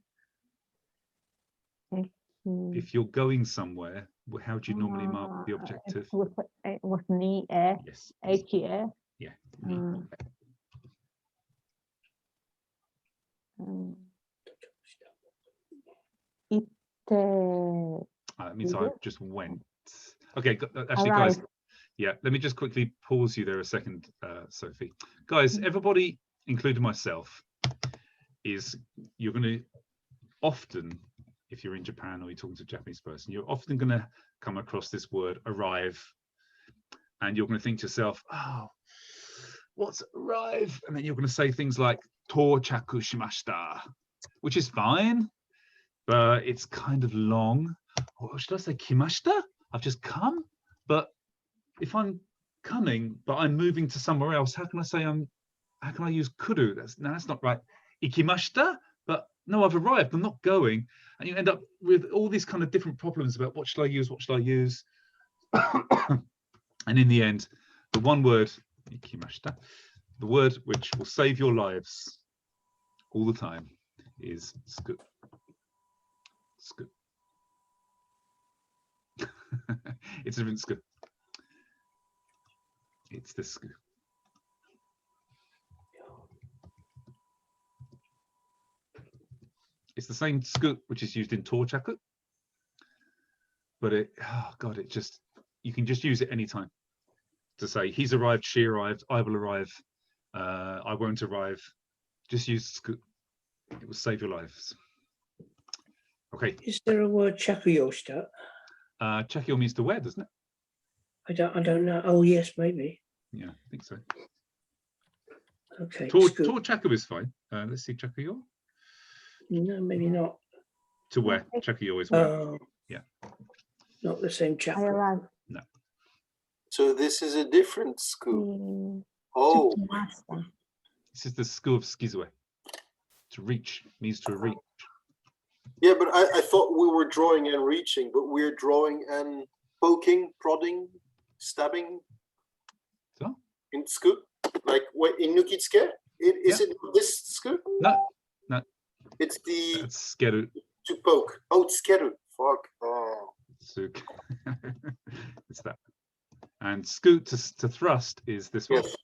if you're going somewhere, how do you normally mark the objective? With ni, yes. Eki, Yeah. That means I just went. Okay, actually, guys, yeah, let me just quickly pause you there a second, Sophie. Guys, everybody, including myself, you're going to often, if you're in Japan or you're talking to a Japanese person, you're often going to come across this word arrive, and you're going to think to yourself, oh, what's arrive? And then you're going to say things like tochaku shimashita, which is fine. but it's kind of long. Or should I say kimashita? I've just come. But if I'm coming, but I'm moving to somewhere else, how can I say how can I use kuru? That's not right. Ikimashita, but no, I've arrived, I'm not going. And you end up with all these kind of different problems about what should I use, what should I use? And in the end, the one word, ikimashita, the word which will save your lives all the time is sku. Sku. It's a different sku. It's the sku. It's the same sku which is used in tochaku, but it just, you can just use it anytime to say he's arrived, she arrived, I will arrive, I won't arrive. Just use sku. It will save your lives. Okay. Is there a word chakuyoshita? Chakyo means to wear, doesn't it? I don't know. Oh yes, maybe. Yeah, I think so. Okay. Chaku is fine. Let's see, chakuyo. No, maybe not. To wear. Chakuyo is wear. Oh. Yeah. Not the same chaku. No. So this is a different sku. Oh. This is the sku of skizue. To reach means to reach. Yeah, but I thought we were drawing and reaching, but we're drawing and poking, prodding, stabbing. So? In sku? Like in Nukitsuke? Is it this sku? No. It's the... That's skeru. To poke. Oh, it's skeru. Fuck. Oh. It's that. And scoot to thrust is this one. Yes.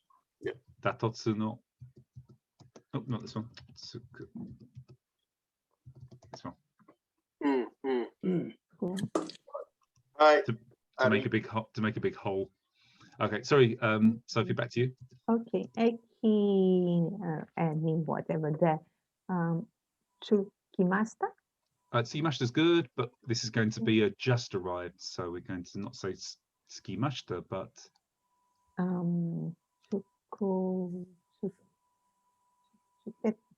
Yeah. Datotsu no. Oh, not this one. This one. To make a big hole. Okay, sorry, Sophie, back to you. Okay, any whatever that. Tsukimasta. Tsukimashita is good, but this is going to be a just arrived, so we're going to not say tsukimashita, but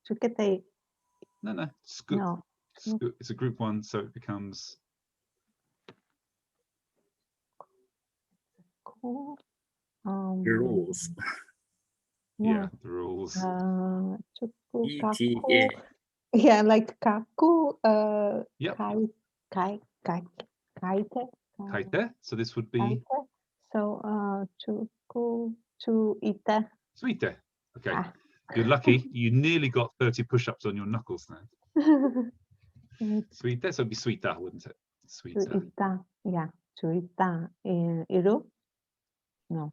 tsukete. No, scoot. No. Scoot. It's a group one, so it becomes the rules. Yeah, the rules. ETA. Yeah, like kaku. Yep. Kaite. So this would be. Kaite. So chuite. Suite. Okay. You're lucky. You nearly got 30 push-ups on your knuckles now. Suite. So it'd be suita, wouldn't it? Suita. Yeah. Suita. Iru. No.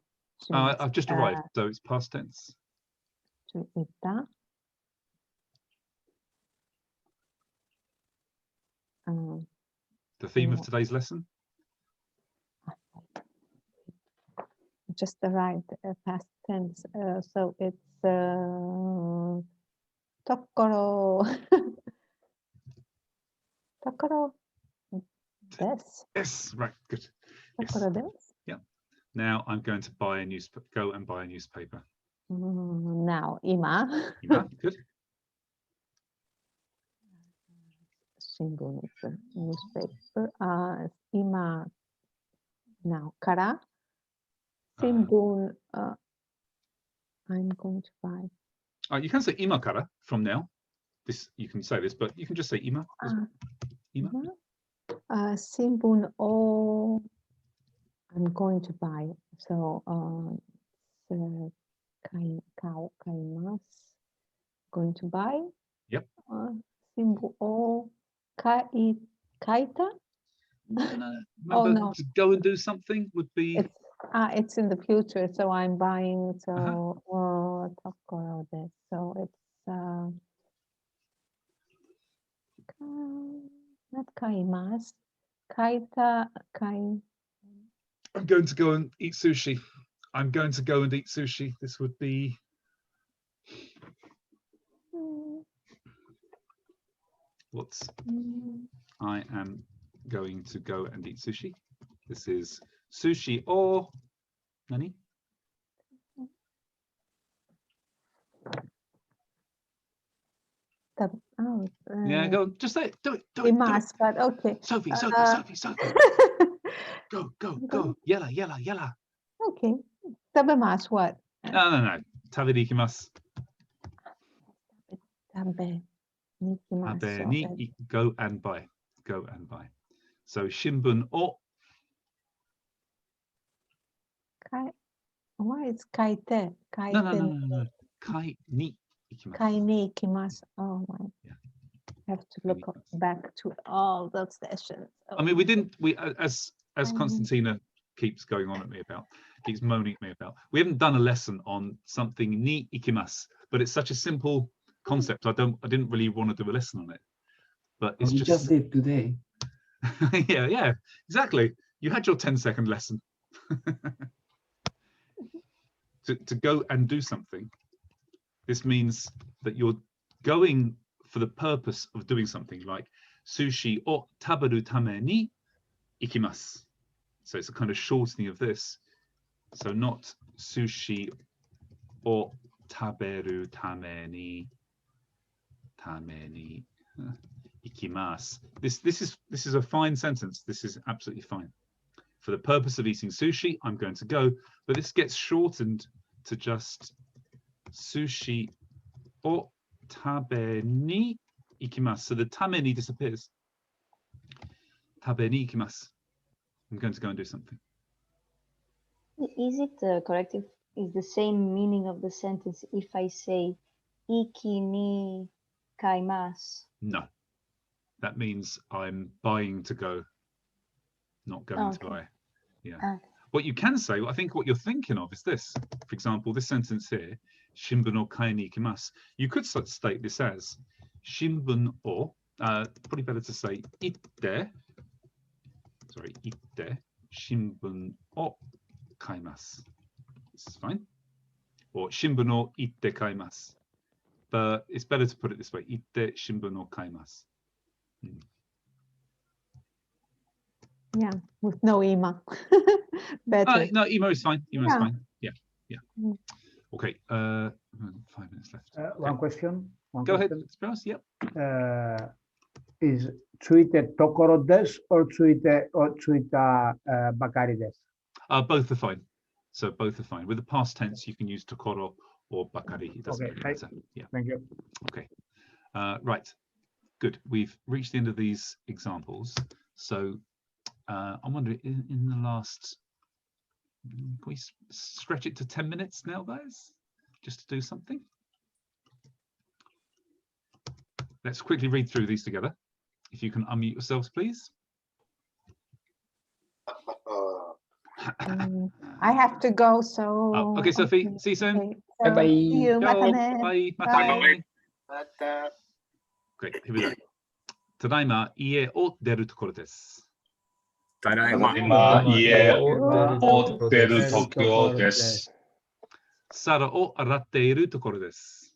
I've just arrived, so it's past tense. Suita. The theme of today's lesson? Just arrived, past tense. So it's Tokoro. Tokoro des. Yes, right, good. Tokoro des. Yeah. Now I'm going to buy a go and buy a newspaper. Now, ima. Ima, good. Shimbun is a newspaper. Ima. Now, kara. Shimbun. I'm going to buy. You can say ima kara from now. This you can say this, but you can just say ima. Ima. Shimbun o. I'm going to buy. So kaimasu. Going to buy. Yep. Shimbun o kaita. No. Oh no. To go and do something would be. It's in the future, so I'm buying. So Tokoro des. So it's not kaimasu. Kaita kai. I'm going to go and eat sushi. I'm going to go and eat sushi. This would be. What's? I am going to go and eat sushi. This is sushi or nani? Oh, Yeah, go on. Just say it. Do it. Do it. Imas, but okay. Sophie. Go. Yella. Okay. Tabemas, what? No. Tabe ni ikimasu. Tabe ni ikimasu. Tabe ni go and buy. Go and buy. So shimbun o. Why it's kaite? No. Kai ni ikimasu. Kai ni ikimasu. Oh my. Yeah. I have to look back to all those sessions. Oh. I mean, we as Constantina keeps moaning at me about, we haven't done a lesson on something ni ikimasu, but it's such a simple concept. I didn't really want to do a lesson on it, but it's just did today. yeah, exactly. You had your 10-second lesson. to go and do something. This means that you're going for the purpose of doing something, like sushi o taberu tame ni ikimasu. So it's a kind of shortening of this. So not sushi o taberu tame ni ikimasu. This is a fine sentence. This is absolutely fine. For the purpose of eating sushi, I'm going to go, but this gets shortened to just sushi o tabe ni ikimasu. So the tame ni disappears. Tabe ni ikimasu. I'm going to go and do something. Is it correct if it's the same meaning of the sentence if I say iki ni kaimasu? No. That means I'm buying to go, not going to buy. Yeah. Okay. What you can say, I think what you're thinking of is this. For example, this sentence here, shimbun o kai ni ikimasu. You could state this as shimbun o, probably better to say itte shimbun o kaimasu. This is fine. Or shimbun o itte kaimasu. But it's better to put it this way, itte shimbun o kaimasu. Yeah, with no ima. Better. No, ima is fine. Ima is fine. Yeah. Okay. 5 minutes left. Okay. One question. Go ahead. Yep. Is tsuite tokoro desu or tsuita bakari desu? Both are fine. So both are fine. With the past tense, you can use tokoro or bakari. It doesn't really matter. Yeah. Thank you. Okay. Right. Good. We've reached the end of these examples. So I'm wondering, in the last, can we stretch it to 10 minutes now, guys? Just to do something? Let's quickly read through these together. If you can unmute yourselves, please. I have to go, so. Oh, okay, Sophie. See you soon. Okay. Bye bye. See you. Bye. Bye. Great. Here we go. Tadaima ie o deru tokoro desu. ただいま。今、家を出るところです。皿を洗っているところです。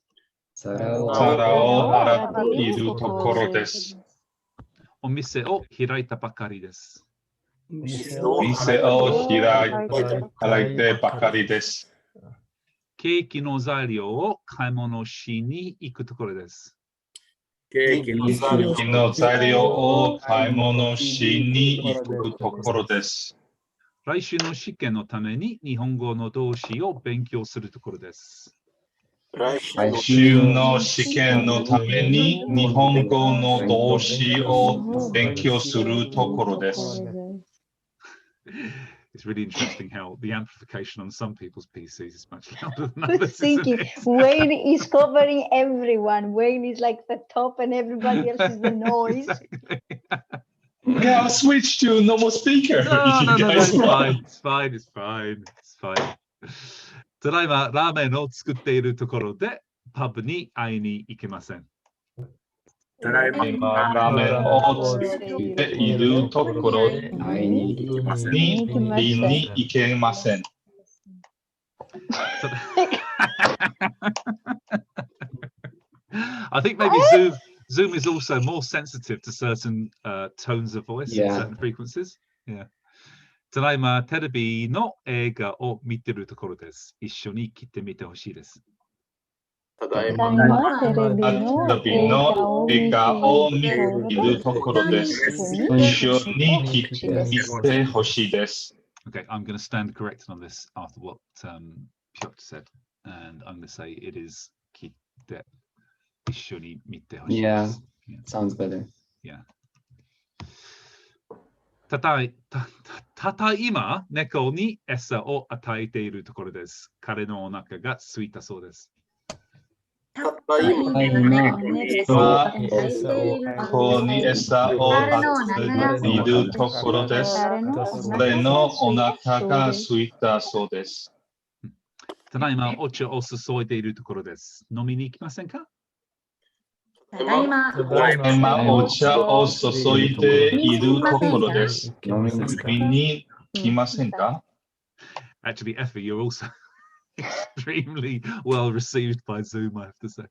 皿を洗っているところです。お店を開いたばかりです。店を開いてばかりです。ケーキの材料を買い物しに行くところです。ケーキの材料を買い物しに行くところです。来週の試験のために日本語の動詞を勉強するところです。来週の試験のために日本語の動詞を勉強するところです。It's really interesting how the amplification on some people's PCs is much louder than others. Thinking Wayne is covering everyone. Wayne is like the top and everybody else is the noise. Yeah, I'll switch to normal speaker. No, it's fine. ただいまラーメンを作っているところでパブに会いに行けません。ただいまラーメンを作っているところに行けません。I think maybe Zoom is also more sensitive to certain tones of voice and certain frequencies. Yeah. ただいまテレビの映画を見てるところです。一緒に来てみてほしいです。Tadaima, terebi no ega o iru tokoro desu. Ishou ni kitte hoshii desu. Okay, I'm going to stand corrected on this after what Piotr said, and I'm going to say it is kitte ishou ni mitte hoshii desu. Yeah, sounds better. Yeah. Tataima neko ni esa o ataete iru tokoro desu. Kare no onaka ga suita sou desu. Ko ni esa o atsuite iru tokoro desu. Kare no onaka ga suita sou desu. Tadaima ocha o susoide iru tokoro desu. Nomi ni ikimasen ka? Tadaima ocha o susoide iru tokoro desu. Nomi ni ikimasen ka? Actually, Effie, you're also extremely well received by Zoom, I have to say.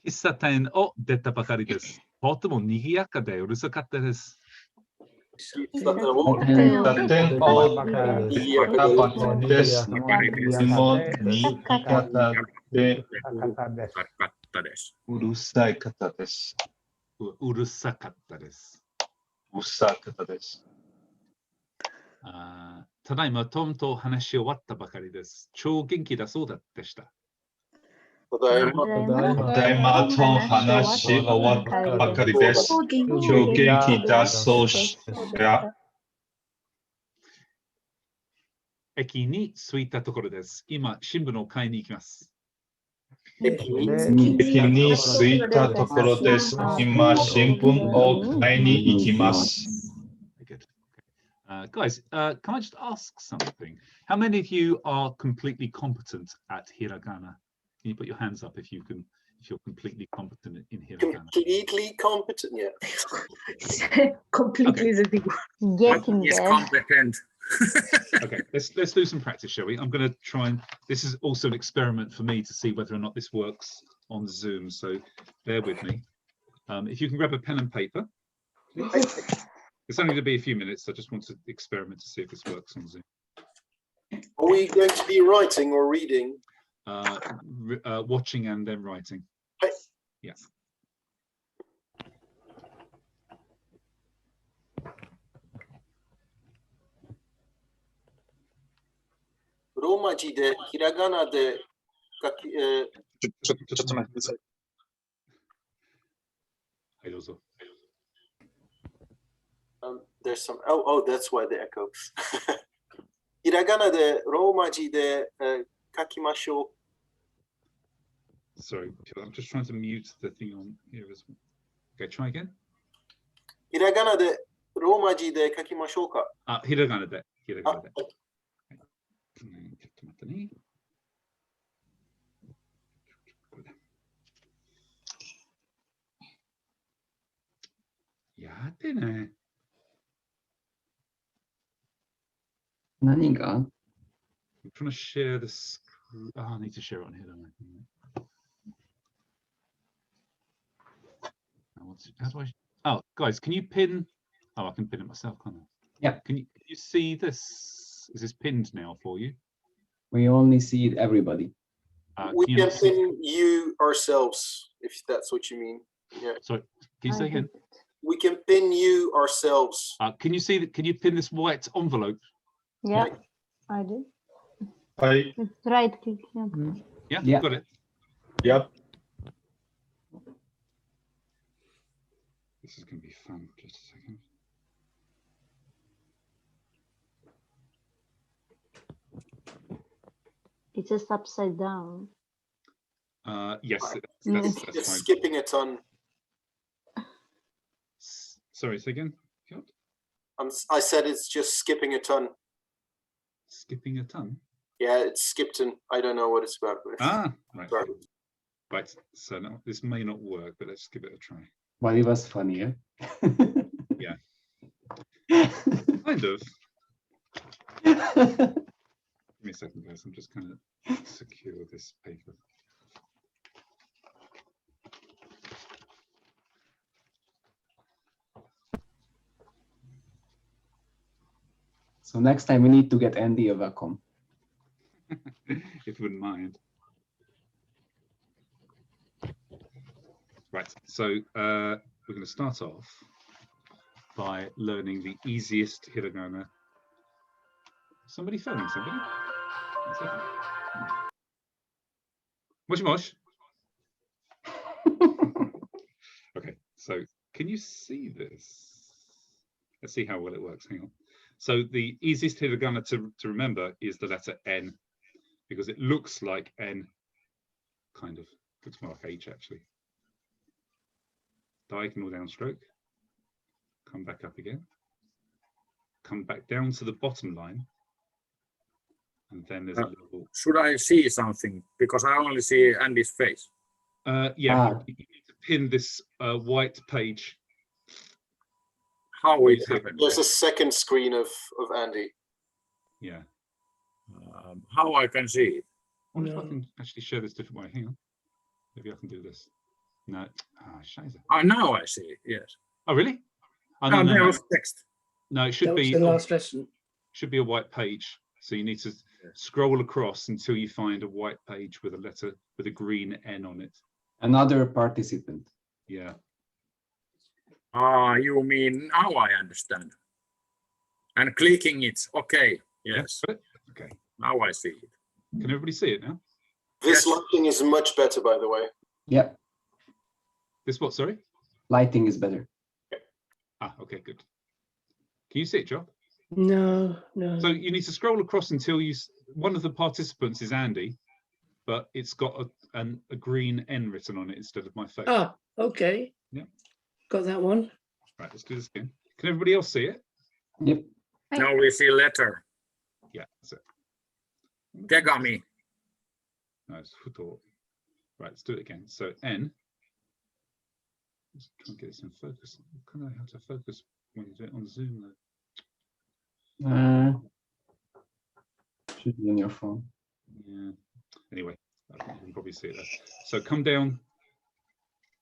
Kissaten o detta bakari desu. Totemo nigiyaka de urusakatta desu. Kissaten o detta bakari desu. Totemo nigiyaka de urusai kata desu. Urusakatta desu. Urusakatta desu. ただいまトムと話し終わったばかりです。超元気だそうだでした。ただいまと話し終わったばかりです。超元気だそうだ。駅に着いたところです。今、新聞を買いに行きます。駅に着いたところです。今、新聞を買いに行きます。Guys, can I just ask something? How many of you are completely competent at hiragana? Can you put your hands up if you're completely competent in hiragana? Completely competent, yeah. Completely is a big one. Getting there. Competent. Okay, let's do some practice, shall we? I'm going to try and this is also an experiment for me to see whether or not this works on Zoom. So bear with me. If you can grab a pen and paper, please. It's only going to be a few minutes. I just want to experiment to see if this works on Zoom. Are we going to be writing or reading? Watching and then writing. Yeah. Romaji de hiragana de kaki. ちょっと待ってください。はい、どうぞ。There's some. Oh, that's why the echo. Hiragana de Romaji de kakimashou. Sorry, I'm just trying to mute the thing on here as well. Okay, try again. Hiragana de Romaji de kakimashou ka. Hiragana de. Hiragana de. ちょっと待ってね。やってね。何が I'm trying to share this. I need to share it on here, don't I? How do I? Oh, guys, can you pin? Oh, I can pin it myself, can't I? Yeah. Can you see this? Is this pinned now for you? We only see everybody. We can pin you ourselves, if that's what you mean. Yeah. Sorry, can you say again? We can pin you ourselves. Can you see that? Can you pin this white envelope? Yeah, I do. Hi. It's right click. Yeah. Yeah, got it. Yep. This is going to be fun. Just a second. It's just upside down. Yes, it's fine. Skipping a ton. Sorry, say again. I said it's just skipping a ton. Skipping a ton? Yeah, it's Skipton. I don't know what it's about. Right. Right. So no, this may not work, but let's give it a try. Well, it was funny, yeah? Yeah. Kind of. Give me a second, guys. I'm just going to secure this paper. So next time we need to get Andy a vacuum. if you wouldn't mind. Right, so we're going to start off by learning the easiest hiragana. Somebody phoning somebody? One second. Mosh mosh. Okay, so can you see this? Let's see how well it works. Hang on. So the easiest hiragana to remember is the letter N, because it looks like N, kind of. Looks more like H actually. Diagonal downstroke. Come back up again. Come back down to the bottom line. And then there's a little... Should I see something? Because I only see Andy's face. Yeah, you need to pin this white page. How it happened? There's a second screen of Andy. Yeah. How I can see it? I wonder if I can actually share this different way. Hang on. Maybe I can do this. No. Ah, scheiße. Oh, now I see it, yes. Oh, really? Oh, no, there was text. No, it should That was be the last lesson. Should be a white page. So you need to scroll across until you find a white page with a letter with a green N on it. Another participant. Yeah. Ah, you mean now I understand. And clicking it. Okay. Yes. Yeah, okay. Now I see it. Can everybody see it now? This lighting is much better, by the way. Yeah. This what? Sorry. Lighting is better. Ah, okay, good. Can you see it, Job? No, no. So you need to scroll across until you. One of the participants is Andy, but it's got a green N written on it instead of my face. Ah, okay. Yeah. Got that one. Right, let's do this again. Can everybody else see it? Yep. Now we see letter. Yeah, that's it. Tegami. No, it's futo. Right, let's do it again. So N. Let's try and get this in focus. I don't know how to focus when you do it on Zoom though. Should be on your phone. Yeah. Anyway, you can probably see it there. So come down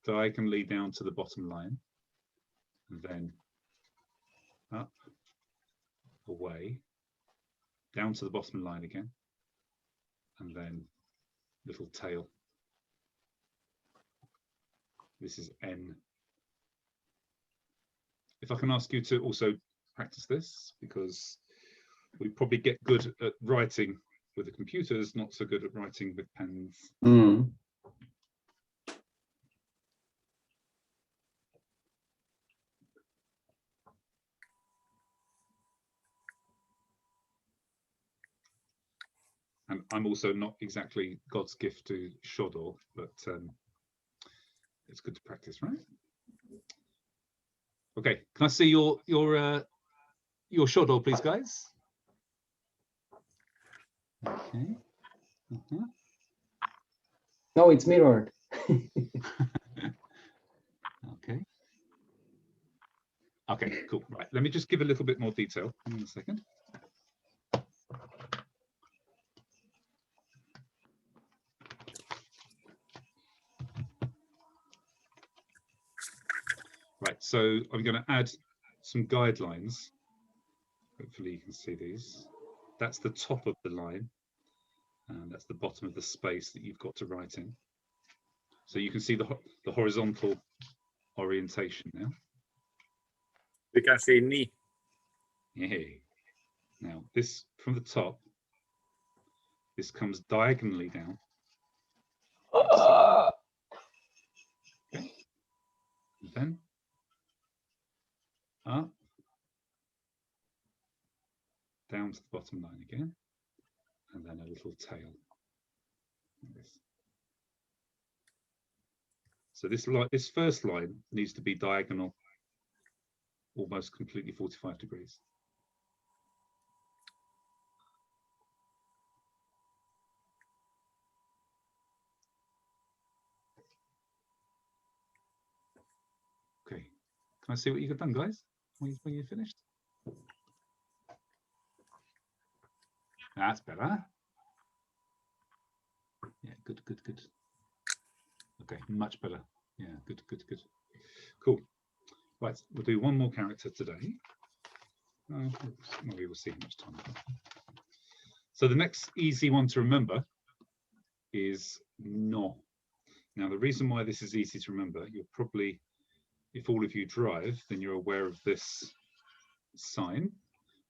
diagonally down to the bottom line, and then up, away, down to the bottom line again, and then little tail. This is N. If I can ask you to also practice this, because we probably get good at writing with the computers, not so good at writing with pens. Mm. And I'm also not exactly God's gift to Shodo, but it's good to practice, right? Okay, can I see your Shodo, please, guys? Okay. No, it's mirrored. Okay. Okay, cool. Right, let me just give a little bit more detail. Hang on a second. Right, so I'm going to add some guidelines. Hopefully you can see these. That's the top of the line, and that's the bottom of the space that you've got to write in. So you can see the horizontal orientation now. We can see ni. Yeah. Now this from the top, this comes diagonally down. Okay. And then up, down to the bottom line again, and then a little tail. Like this. So this first line needs to be diagonal, almost completely 45 degrees. Okay, can I see what you've done, guys, when you're finished? That's better. Yeah, good. Okay, much better. Yeah, good. Cool. Right, we'll do one more character today. Maybe we'll see how much time we've got. So the next easy one to remember is no. Now, the reason why this is easy to remember, you're probably, if all of you drive, then you're aware of this sign,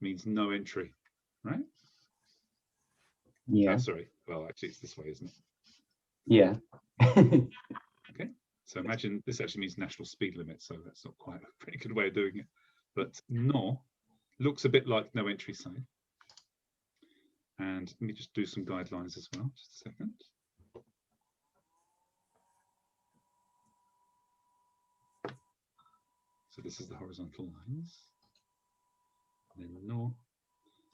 means no entry, right? Yeah. Oh, sorry. Well, actually, it's this way, isn't it? Yeah. Okay. So imagine this actually means national speed limit, so that's not quite a pretty good way of doing it. But no looks a bit like no entry sign. And let me just do some guidelines as well, just a second. So this is the horizontal lines. And then no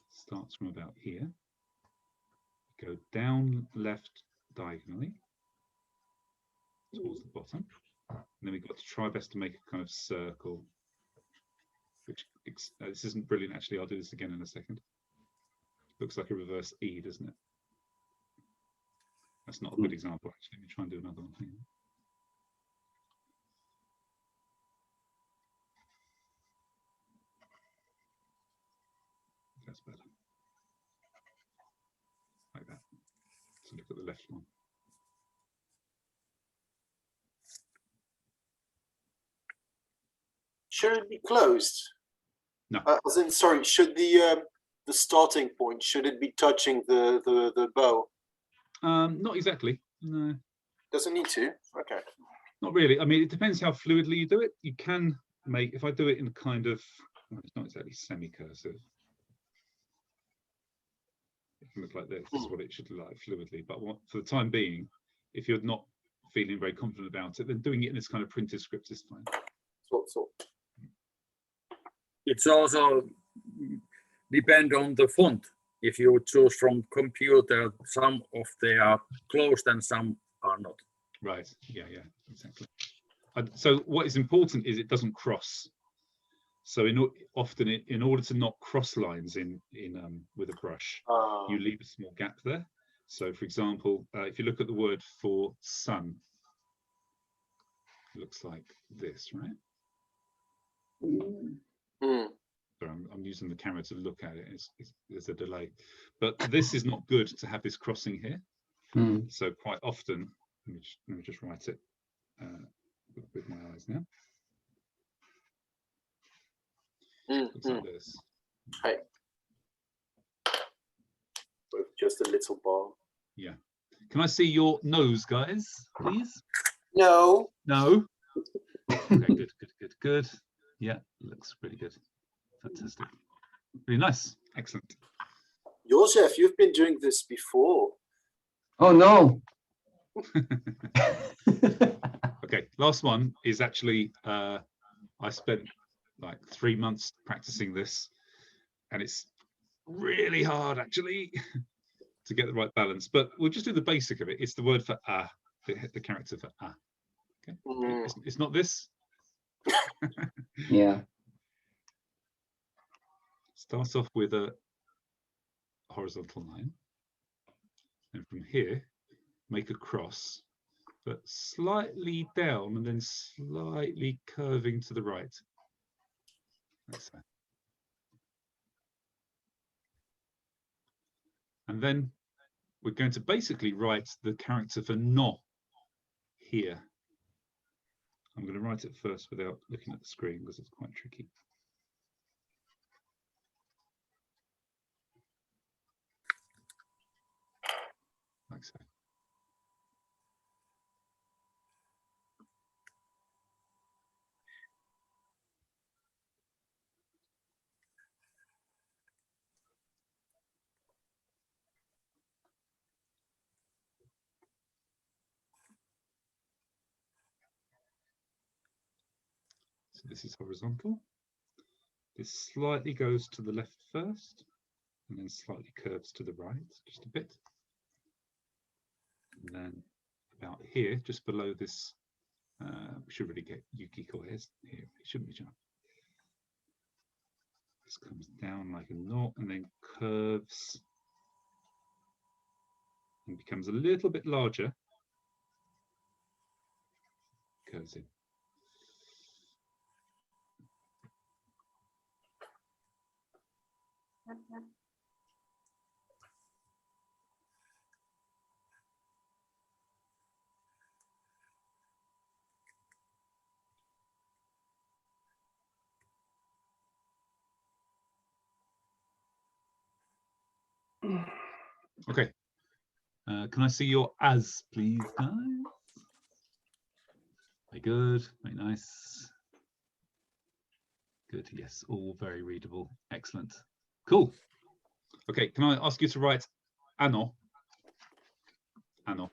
starts from about here. Go down left diagonally towards the bottom. And then we've got to try best to make a kind of circle, which this isn't brilliant actually. I'll do this again in a second. Looks like a reverse E, doesn't it? That's not a good example actually. Let me try and do another one. Hang on. That's better. Like that. So look at the left one. Should it be closed? No. As in, sorry, should the starting point, should it be touching the bow? Not exactly. No. Doesn't need to. Okay. Not really. I mean, it depends how fluidly you do it. You can make, if I do it in a kind of, well, it's not exactly semi-cursive. It can look like this. This is what it should look like fluidly. But for the time being, if you're not feeling very confident about it, then doing it in this kind of printed script is fine. So. It's also depend on the font. If you choose from computer, some of they are closed and some are not. Right. Yeah. Exactly. So what is important is it doesn't cross. So often in order to not cross lines in with a brush, you leave a small gap there. So for example, if you look at the word for sun, it looks like this, right? So I'm using the camera to look at it. There's a delay, but this is not good to have this crossing here. So quite often, let me just write it with my eyes now. Looks like this. Hey. With just a little bar. Yeah. Can I see your nose, guys, please? No. No. Okay, good. Yeah, looks really good. Fantastic. Really nice. Excellent. Josef, you've been doing this before. Oh no. Okay, last one is actually I spent like 3 months practicing this, and it's really hard actually to get the right balance, but we'll just do the basic of it. It's the word for the character for okay. It's not this. Yeah. Start off with a horizontal line, and from here make a cross, but slightly down and then slightly curving to the right. Like so. And then we're going to basically write the character for no here. I'm going to write it first without looking at the screen because it's quite tricky. Like so. So this is horizontal. This slightly goes to the left first, and then slightly curves to the right, just a bit. And then about here, just below this, we should really get Yukiko here. It shouldn't be jump. This comes down like a knot and then curves and becomes a little bit larger. Curves in. Okay. Can I see your as, please, guys? Very good. Very nice. Good. Yes, all very readable. Excellent. Cool. Okay. Can I ask you to write ano? Ano.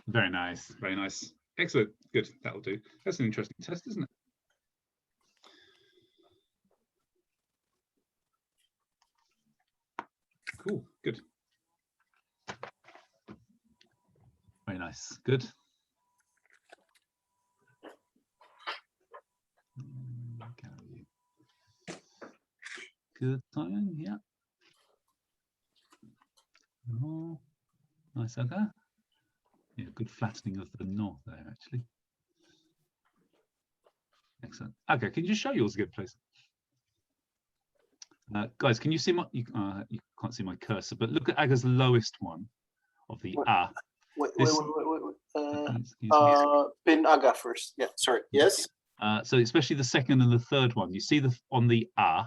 Very nice. Very nice. Excellent. Good. That'll do. That's an interesting test, isn't it? Cool. Good. Very nice. Good. Good timing. Yeah. Oh, nice. Okay. Yeah, good flattening of the no there, actually. Excellent. Okay, can you just show yours again, please? Guys, can you see my? You can't see my cursor, but look at Aga's lowest one of the A. Wait. Pin Aga first. Yeah, sorry. Yes. So especially the second and the third one, you see the on the A,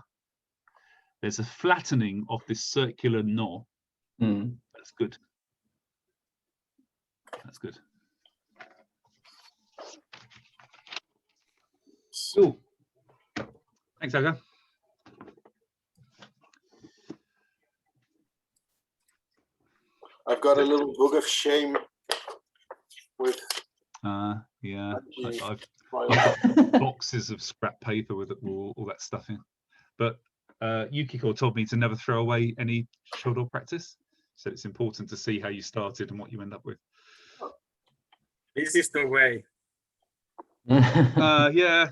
there's a flattening of this circular no. That's good. That's good. Cool. Thanks, Aga. I've got a little book of shame with. Yeah, I've got boxes of scrap paper with all that stuff in. But Yukiko told me to never throw away any shodo practice. So it's important to see how you started and what you end up with. This is the way. Yeah.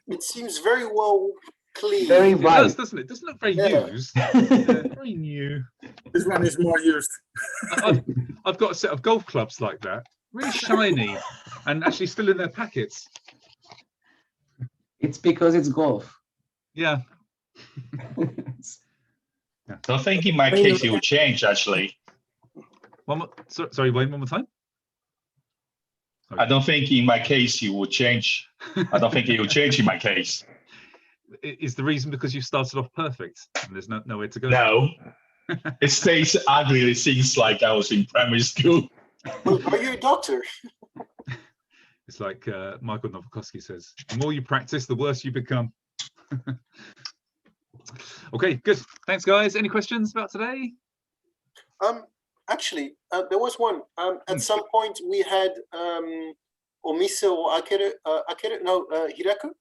It seems very well clean. Very bright. It does, doesn't it? Doesn't look very used. Very new. This one is more used. I've got a set of golf clubs like that, really shiny, and actually still in their packets. It's because it's golf. Yeah. I don't think in my case it will change actually. Sorry, Wayne, one more time. Sorry. I don't think in my case it will change. I don't think it will change in my case. Is the reason because you started off perfect and there's nowhere to go? No, it stays ugly since like I was in primary school. Are you a doctor? It's like Michael Novikowski says, the more you practice, the worse you become. Okay, good. Thanks, guys. Any questions about today? Actually, there was one. At some point, we had omise or akere, no, hiraku.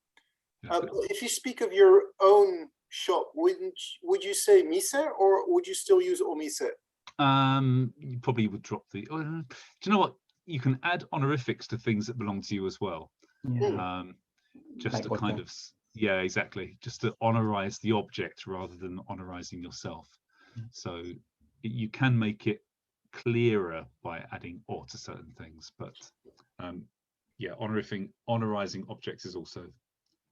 If you speak of your own shop, would you say mise or would you still use omise? You probably would drop the. Do you know what? You can add honorifics to things that belong to you as well. Yeah. Just like to kind of. Yeah, exactly. Just to honorize the object rather than honorizing yourself. So you can make it clearer by adding or to certain things, but yeah, honorizing objects is also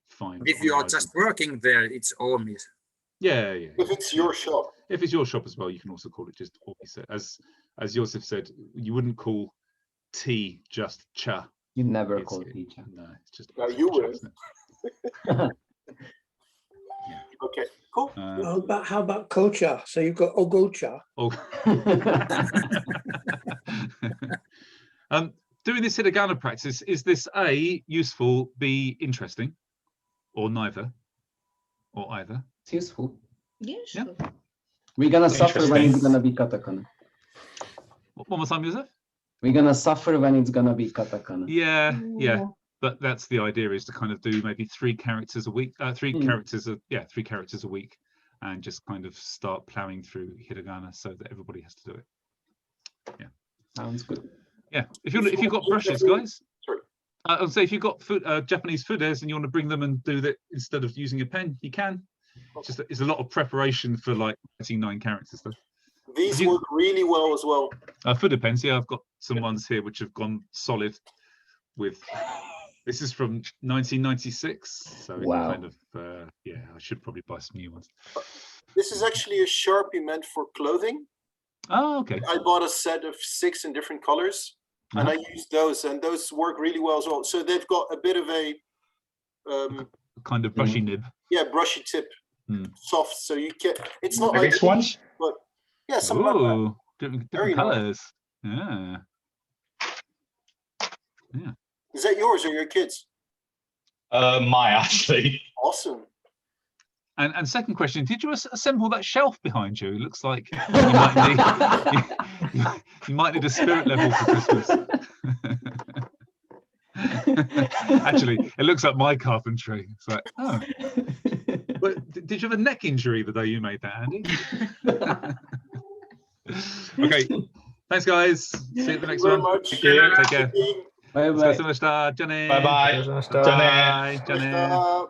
fine. If you are just working there, it's omis. Yeah. If it's your shop. If it's your shop as well, you can also call it just omise. As Joseph said, you wouldn't call tea just cha. You never call tea cha. No, it's just. You would. Yeah. Okay, cool. How about kocha? So you've got ogocha. Doing this hiragana practice, is this A, useful, B, interesting, or neither, or either? It's useful. Yes. Yeah. We're gonna suffer when it's gonna be katakana. One more time, Joseph? We're gonna suffer when it's gonna be katakana. Yeah. But that's the idea, is to kind of do maybe 3 characters a week, 3 characters a week, and just kind of start plowing through hiragana so that everybody has to do it. Yeah. Sounds good. Yeah. If you've got brushes, guys. Sorry. I'll say if you've got Japanese fudes and you want to bring them and do that instead of using a pen, you can. It's a lot of preparation for like writing 9 characters though. These work really well as well. Fude pens, yeah, I've got some ones here which have gone solid. with. This is from 1996, so Wow. kind of yeah. I should probably buy some new ones. This is actually a Sharpie meant for clothing. Oh, okay. I bought a set of 6 in different colors, and I used those, and those work really well as well. So they've got a bit of a kind of brushy nib. Yeah, brushy tip, soft. So you get it's not like like this ones, but yeah, something like that. Different colors. Nice. Yeah. Is that yours or your kids? mine actually. Awesome. And second question, did you assemble that shelf behind you? It looks like you might need a spirit level for Christmas. Actually, it looks like my carpentry. It's like, oh. But did you have a neck injury the day you made that, Andy? Okay, thanks guys. See you at the next one. Take care. Bye bye. Bye bye. Bye bye. Bye.